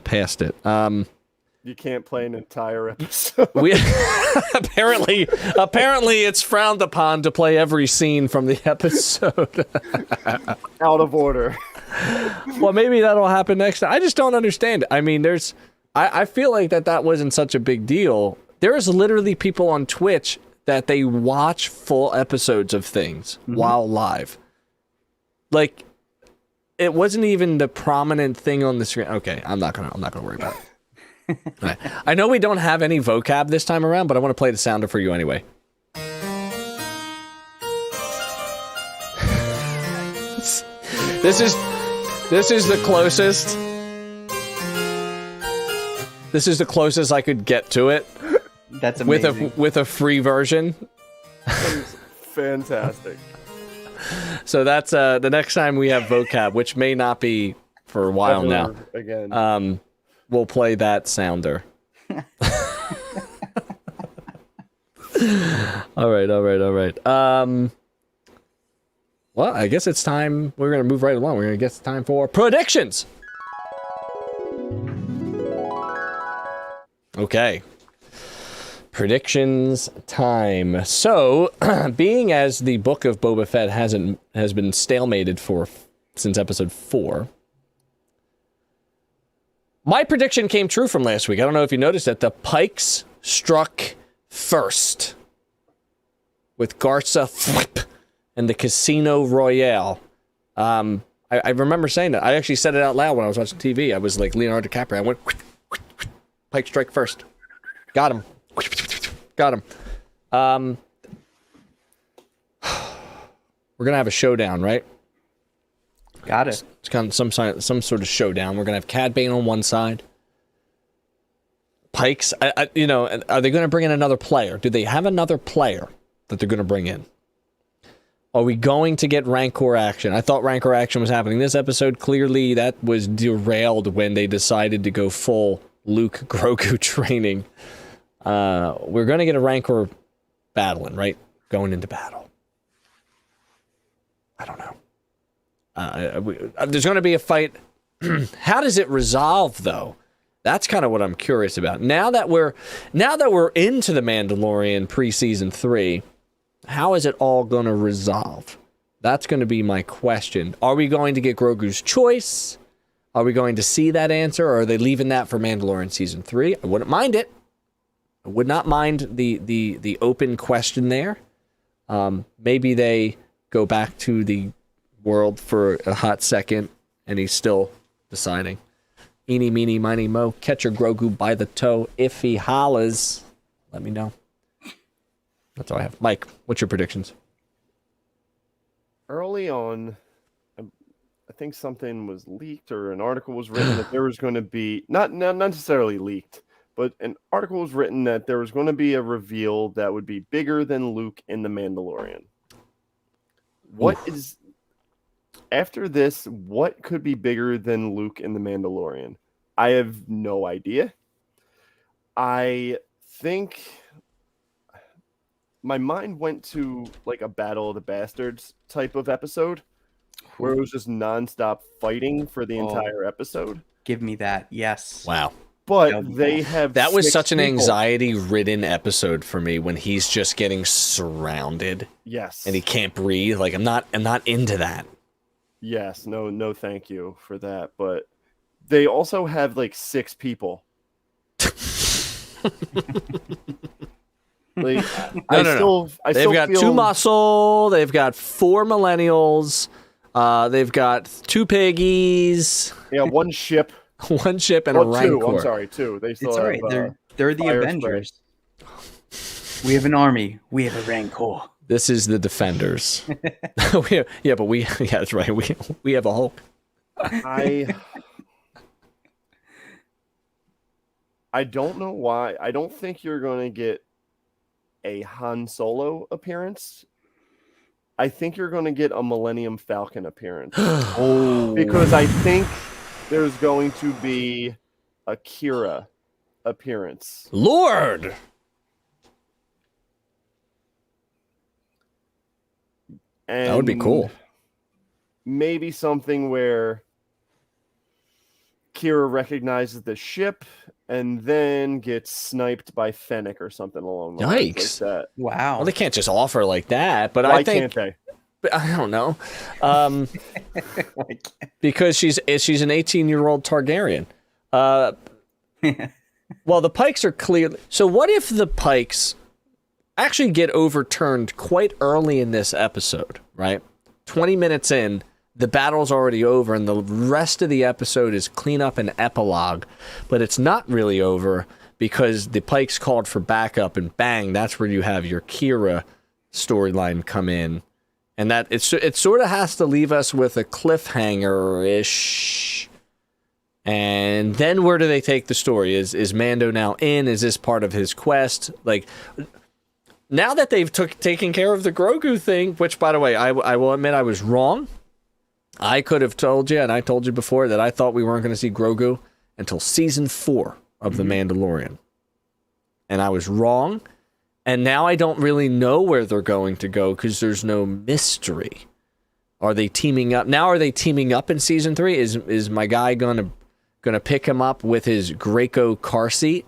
past it. You can't play an entire episode. We apparently it's frowned upon to play every scene from the episode. Out of order. Well, maybe that'll happen next time. I just don't understand. I mean, I feel like that wasn't such a big deal. There's literally people on Twitch that they watch full episodes of things while live. Like, it wasn't even the prominent thing on the screen. Okay, I'm not gonna worry about it. Right. I know we don't have any vocab this time around, but I want to play the sounder for you anyway. This is the closest. This is the closest I could get to it. That's amazing. With a free version. Fantastic. So that's the next time we have vocab, which may not be for a while now. Again. We'll play that sounder. All right. Well, I guess it's time. We're going to move right along. We're going to get time for predictions. Okay. Predictions time. So, being as the book of Boba Fett has been stalemated since episode 4, my prediction came true from last week. I don't know if you noticed that the Pikes struck first with Garza Flip and the Casino Royale. I remember saying that. I actually said it out loud when I was watching TV. I was like Leonardo DiCaprio. I went, Pike strike first. Got him. We're going to have a showdown, right? Got it. It's kind of some sort of showdown. We're gonna have Cad Bane on one side. Pikes, are they going to bring in another player? Do they have another player that they're going to bring in? Are we going to get Rancor action? I thought Rancor action was happening this episode. Clearly, that was derailed when they decided to go full Luke Grogu training. We're going to get a Rancor battling, right? Going into battle. I don't know. There's going to be a fight. How does it resolve, though? That's kind of what I'm curious about. Now that we're into the Mandalorian pre-season 3, how is it all going to resolve? That's going to be my question. Are we going to get Grogu's choice? Are we going to see that answer, or are they leaving that for Mandalorian season 3? I wouldn't mind it. I would not mind the open question there. Maybe they go back to the world for a hot second, and he's still deciding. Eeny, meeny, miny, mo. Catch your Grogu by the toe. If he hollers, let me know. That's all I have. Mike, what's your predictions? Early on, I think something was leaked or an article was written that there was going to be, not necessarily leaked, but an article was written that there was going to be a reveal that would be bigger than Luke in The Mandalorian. After this, what could be bigger than Luke in The Mandalorian? I have no idea. I think my mind went to like a Battle of the Bastards type of episode where it was just nonstop fighting for the entire episode. Give me that. Yes. Wow. But they have That was 6 such an people. anxiety-ridden episode for me when he's just getting surrounded Yes. and he can't breathe. Like I'm not into that. Yes, no, thank you for that. But they also have like 6 people. Like, No. They've got feel... 2 muscle. They've got 4 millennials. They've got 2 piggies. Yeah, 1 ship. 1 ship and a 2. rancor. I'm sorry, 2. They still It's have, all right. They're the fire Avengers. We have an army. We have a rancor. This is the Defenders. That's right. We have a Hulk. I don't know why. I don't think you're going to get a Han Solo appearance. I think you're going to get a Millennium Falcon appearance. Because I think there's going to be a Kira appearance. Lord! And That would be cool. Maybe something where Kira recognizes the ship and then gets sniped by Fennec or something along the lines Yikes. like that. Wow. Well, they can't just offer like that, but Why I think can't they? but I don't know. Because she's an 18-year-old Targaryen. Well, the Pikes are clearly... So what if the Pikes actually get overturned quite early in this episode, right? 20 minutes in, the battle's already over, and the rest of the episode is cleanup and epilogue, but it's not really over because the Pikes called for backup, and bang, that's where you have your Kira storyline come in. And that it sort of has to leave us with a cliffhanger-ish. And then where do they take the story? Is Mando now in? Is this part of his quest? Like, now that they've taken care of the Grogu thing, which, by the way, I will admit I was wrong. I could have told you, and I told you before, that I thought we weren't going to see Grogu until season 4 of The Mandalorian. And I was wrong. And now I don't really know where they're going to go because there's no mystery. Are they teaming up? Now are they teaming up in season 3? Is my guy gonna pick him up with his Graco car seat,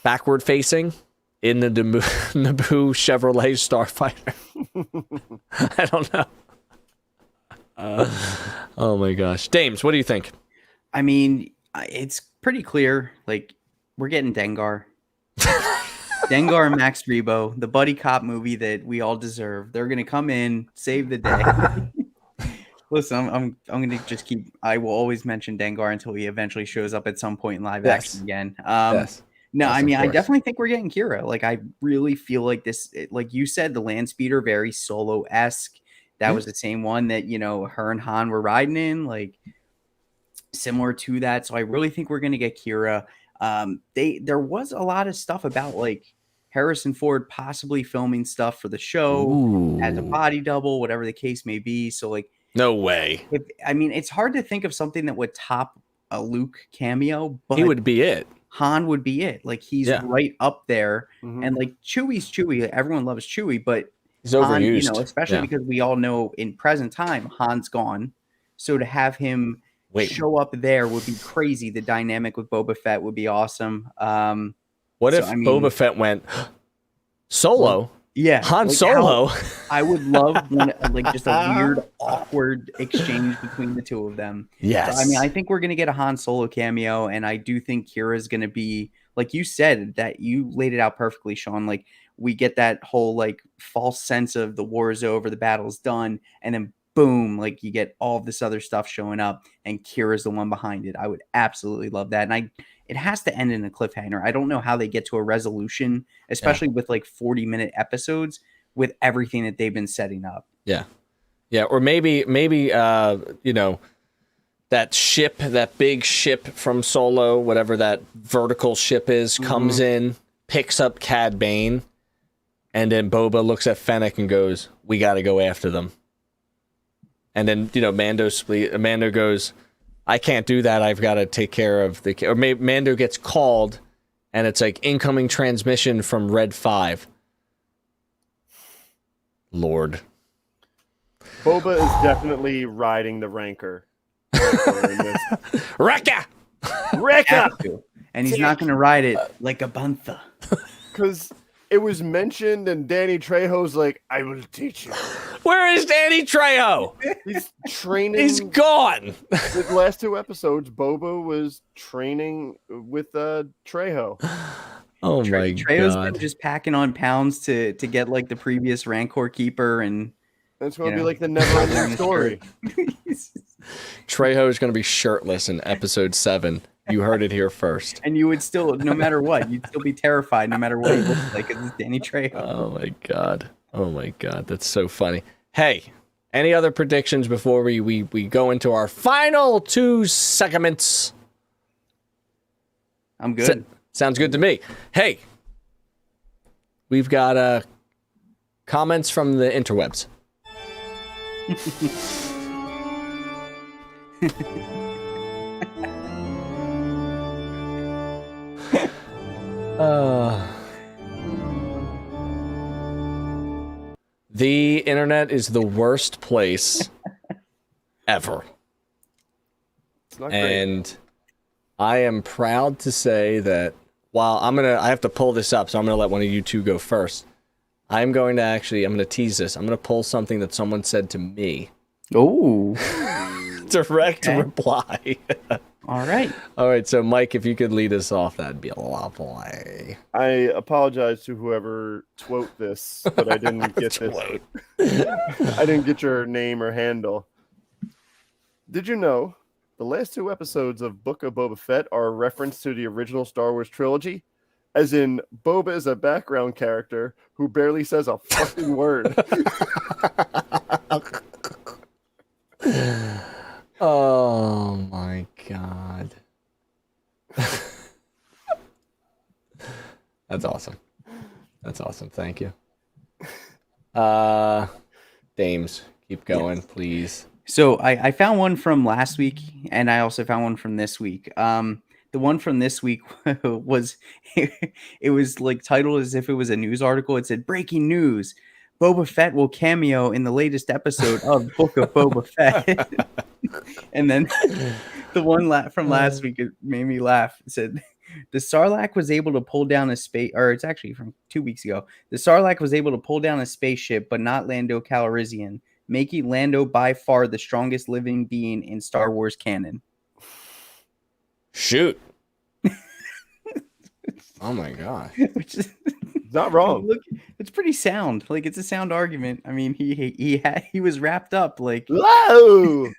backward facing, in the Naboo Chevrolet Starfighter? I don't know. Oh my gosh, Dames, what do you think? I mean, it's pretty clear. Like, we're getting Dengar. Dengar and Max Rebo, the buddy cop movie that we all deserve. They're gonna come in, save the day. Listen, I'm gonna just keep. I will always mention Dengar until he eventually shows up at some point in live action again. Yes. No, Yes, I mean, of I course. definitely think we're getting Kira. Like, I really feel like this. Like you said, the land speeder, very Solo-esque. That was the same one that her and Han were riding in. Like, similar to that. So I really think we're gonna get Kira. There was a lot of stuff about like Harrison Ford possibly filming stuff for the show as a body double, whatever the case may be. So like, No way. It's hard to think of something that would top a Luke cameo, but He would be it. Han would be it. Like, he's right up there. And like, Chewie's Chewie. Everyone loves Chewie, but He's Han, overused. especially because we all know in present time, Han's gone. So to have him show up there would be crazy. The dynamic with Boba Fett would be awesome. What if Boba Fett went solo? Yeah, Han Solo. I would love just a weird, awkward exchange between the two of them. Yes. So, I think we're gonna get a Han Solo cameo, and I do think Kira's gonna be, like you said, that you laid it out perfectly, Sean. Like, we get that whole like false sense of the war is over, the battle's done, and then boom, like you get all of this other stuff showing up, and Kira's the one behind it. I would absolutely love that, and it has to end in a cliffhanger. I don't know how they get to a resolution, especially with like 40-minute episodes with everything that they've been setting up. Yeah. Or maybe that ship, that big ship from Solo, whatever that vertical ship is, comes in, picks up Cad Bane, and then Boba looks at Fennec and goes, "We got to go after them." And then Mando goes, "I can't do that. I've got to take care of the..." Or maybe Mando gets called, and it's like incoming transmission from Red 5. Lord. Boba is definitely riding the rancor. Rekka! Rekka! And he's not going to ride it like a bantha. Because it was mentioned, and Danny Trejo's like, I will teach you. Where is Danny Trejo? He's training. He's gone. The last 2 episodes, Boba was training with Trejo. Oh my Trejo's god. been just packing on pounds to get like the previous Rancor keeper, and It's going to You be know. like the never-ending story. Trejo is going to be shirtless in episode 7. You heard it here first. and you would still, no matter what, you'd still be terrified no matter what he looks like, because it's Danny Trejo. Oh my god. Oh my god. That's so funny. Hey, any other predictions before we go into our final 2 segments? I'm good. Sounds good to me. Hey, we've got comments from the interwebs. The internet is the worst place ever. It's not great. And I am proud to say that while I have to pull this up, so I'm gonna let one of you two go first. I'm gonna tease this. I'm gonna pull something that someone said to me. Oh, Direct reply. all right. All right, so Mike, if you could lead us off, that'd be lovely. I apologize to whoever quote this, but I didn't get this. I didn't get your name or handle. Did you know the last 2 episodes of Book of Boba Fett are a reference to the original Star Wars trilogy? As in, Boba is a background character who barely says a fucking word. Oh my god. That's awesome. That's awesome. Thank you. Dames, keep going, please. So I found one from last week, and I also found one from this week. The one from this week was it was like titled as if it was a news article. It said, "Breaking news: Boba Fett will cameo in the latest episode of Book of Boba Fett." And then the one from last week, it made me laugh. It said, "The Sarlacc was able to pull down a space," or it's actually from 2 weeks ago. "The Sarlacc was able to pull down a spaceship, but not Lando Calrissian, making Lando by far the strongest living being in Star Wars canon." Shoot. Oh my god. Which is Not wrong. Look, it's pretty sound. Like, it's a sound argument. I mean, he was wrapped up. Like, Whoa!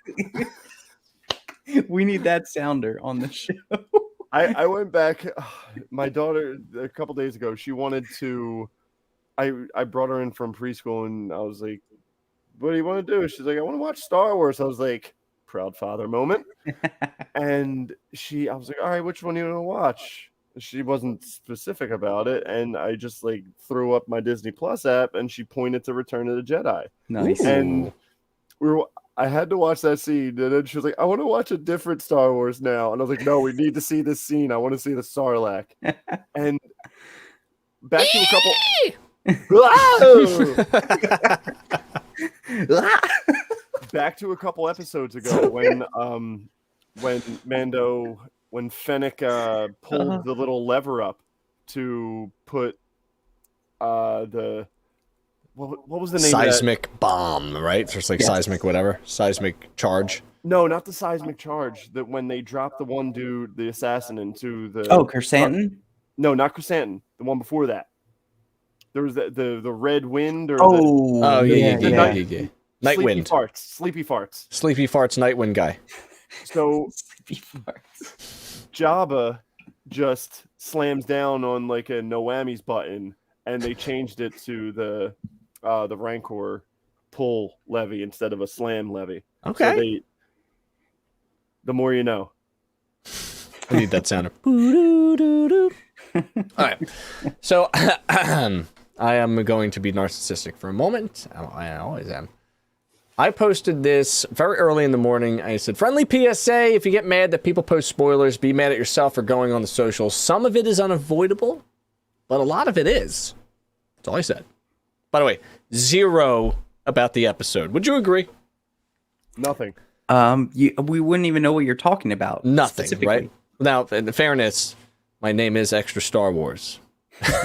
we need that sounder on the show. I went back. My daughter, a couple days ago, she wanted to. I brought her in from preschool, and I was like, "What do you want to do?" She's like, "I want to watch Star Wars." I was like, proud father moment. And I was like, "All right, which one do you want to watch?" She wasn't specific about it, and I just like threw up my Disney Plus app, and she pointed to Return of the Jedi. Nice. And I had to watch that scene, and then she was like, "I want to watch a different Star Wars now," and I was like, "No, we need to see this scene. I want to see the Sarlacc." And back to a couple. Back to a couple episodes ago when Fennec pulled the little lever up to put what was the name? Seismic bomb, right? So it's like seismic whatever. Seismic charge. No, not the seismic charge. That when they dropped the one dude, the assassin, into the Chrysanthemum? No, not Chrysanthemum. The one before that. There was the red wind or yeah. Night wind. Sleepy farts. Sleepy farts, night wind guy. So Jabba just slams down on like a Noami's button, and they changed it to the Rancor pull levy instead of a slam levy. Okay. So the more you know. I need that sound. All right. So I am going to be narcissistic for a moment. I always am. I posted this very early in the morning. I said, friendly PSA, if you get mad that people post spoilers, be mad at yourself for going on the socials. Some of it is unavoidable, but a lot of it is. That's all I said. By the way, 0 about the episode. Would you agree? Nothing. We wouldn't even know what you're talking about. Nothing, specifically. right? Now, in fairness, my name is Extra Star Wars.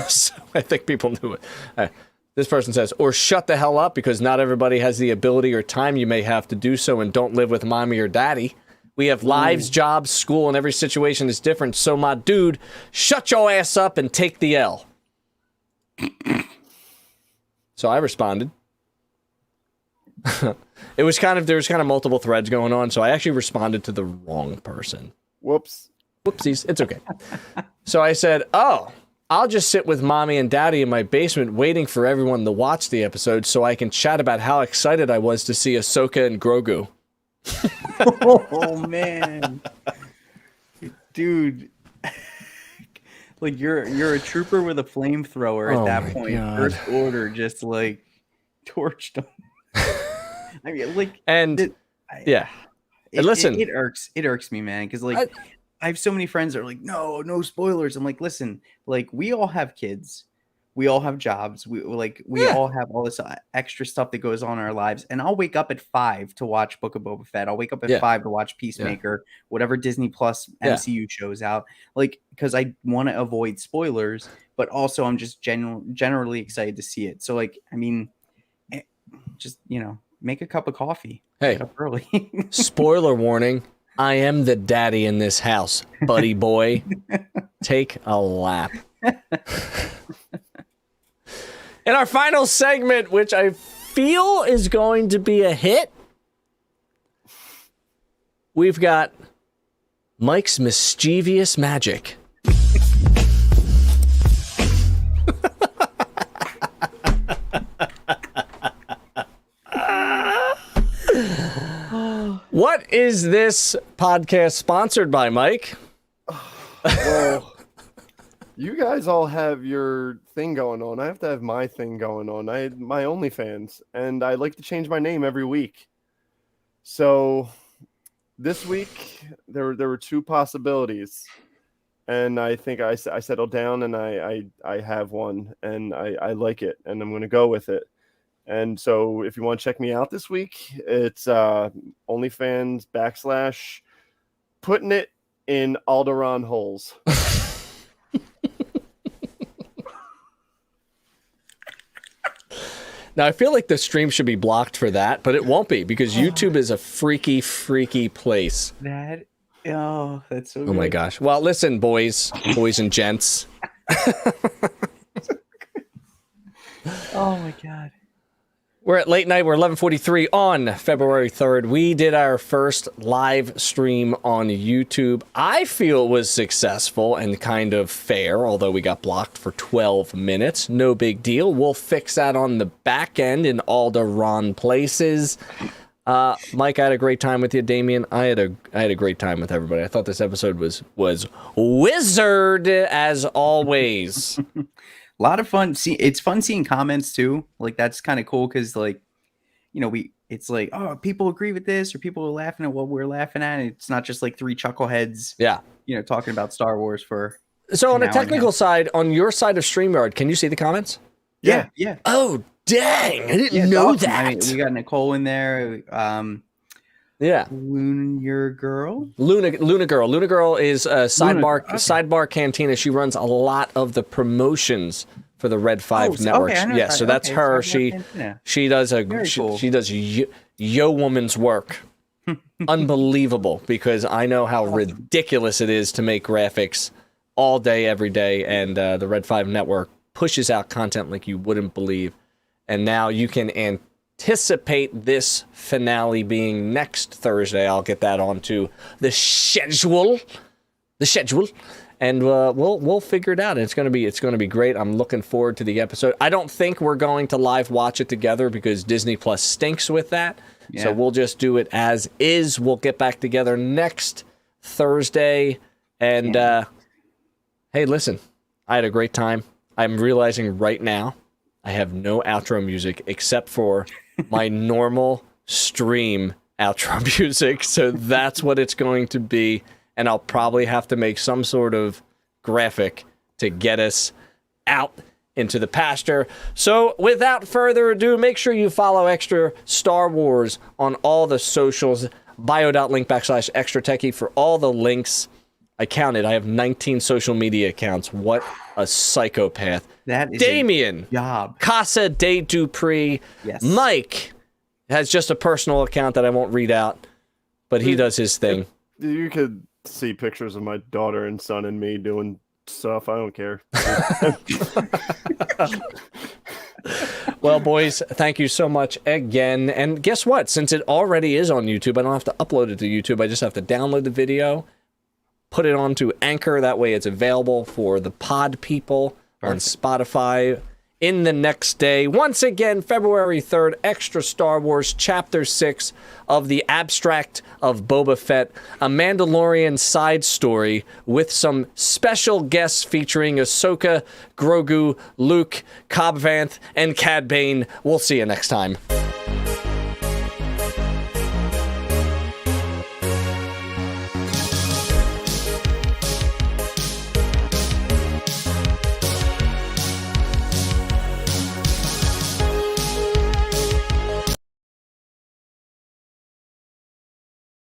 So I think people knew it. This person says, or shut the hell up because not everybody has the ability or time you may have to do so and don't live with mommy or daddy. We have lives, jobs, school, and every situation is different. So my dude, shut your ass up and take the L. So I responded. There was kind of multiple threads going on, so I actually responded to the wrong person. Whoops. Whoopsies, it's okay. So I said, oh, I'll just sit with mommy and daddy in my basement waiting for everyone to watch the episode so I can chat about how excited I was to see Ahsoka and Grogu. Oh man, dude, like you're a trooper with a flamethrower at that point. God. First Order just like torched them. I mean, like, And yeah, and listen, it irks me, man, because like I have so many friends that are like, no spoilers. I'm like, listen, like we all have kids. We all have jobs. We all have all this extra stuff that goes on in our lives. And I'll wake up at 5 to watch Book of Boba Fett. I'll wake up at 5 to watch Peacemaker, whatever Disney Plus MCU shows out. Like, because I want to avoid spoilers, but also I'm just generally excited to see it. So, like, I mean, just, make a cup of coffee. Hey, get up early. Spoiler warning. I am the daddy in this house, buddy boy. Take a lap. In our final segment, which I feel is going to be a hit, we've got Mike's mischievous magic. What is this podcast sponsored by, Mike? Well, you guys all have your thing going on. I have to have my thing going on. I had my OnlyFans, and I like to change my name every week. So this week there were 2 possibilities, and I think I settled down and I have one, and I like it, and I'm going to go with it. And so if you want to check me out this week, it's OnlyFans / putting it in Alderaan holes. Now, I feel like the stream should be blocked for that, but it won't be because YouTube is a freaky, freaky place. That's so good. Oh my gosh. Well, listen, boys and gents. Oh my God. We're at late night. We're 11:43 on February 3rd. We did our first live stream on YouTube. I feel it was successful and kind of fair, although we got blocked for 12 minutes. No big deal. We'll fix that on the back end in all the wrong places. Mike, I had a great time with you. Damien, I had a great time with everybody. I thought this episode was wizard as always. A lot of fun. It's fun seeing comments too. Like that's kind of cool because like, it's like, oh, people agree with this or people are laughing at what we're laughing at. It's not just like 3 chuckleheads. Yeah. Talking about Star Wars for. So on a technical side, on your side of StreamYard, can you see the comments? Yeah. Oh, dang. I didn't know awesome. that. I mean, we got Nicole in there. Yeah. Luna Girl. Luna Girl is a sidebar cantina. She runs a lot of the promotions for the Red 5 networks. Okay, so that's her. She does she does yo woman's work. Unbelievable, because I know how ridiculous it is to make graphics all day, every day, and the Red 5 network pushes out content like you wouldn't believe. And now you can anticipate this finale being next Thursday. I'll get that onto the schedule, and we'll figure it out. It's gonna be great. I'm looking forward to the episode. I don't think we're going to live watch it together because Disney Plus stinks with that. Yeah. So we'll just do it as is. We'll get back together next Thursday. And hey, listen, I had a great time. I'm realizing right now I have no outro music except for my normal stream outro music. So that's what it's going to be. And I'll probably have to make some sort of graphic to get us out into the pasture. So without further ado, make sure you follow Extra Star Wars on all the socials, bio.link/extra techie for all the links. I counted. I have 19 social media accounts. What a psychopath. That is Damien, a job. Casa de Dupree, Yes. Mike has just a personal account that I won't read out, but he does his thing. You could see pictures of my daughter and son and me doing stuff. I don't care. Well, boys, thank you so much again. And guess what? Since it already is on YouTube, I don't have to upload it to YouTube. I just have to download the video, put it onto Anchor. That way it's available for the pod people on Spotify in the next day. Once again, February 3rd, Extra Star Wars Chapter 6 of the Abstract of Boba Fett, a Mandalorian side story with some special guests featuring Ahsoka, Grogu, Luke, Cobb Vanth, and Cad Bane. We'll see you next time.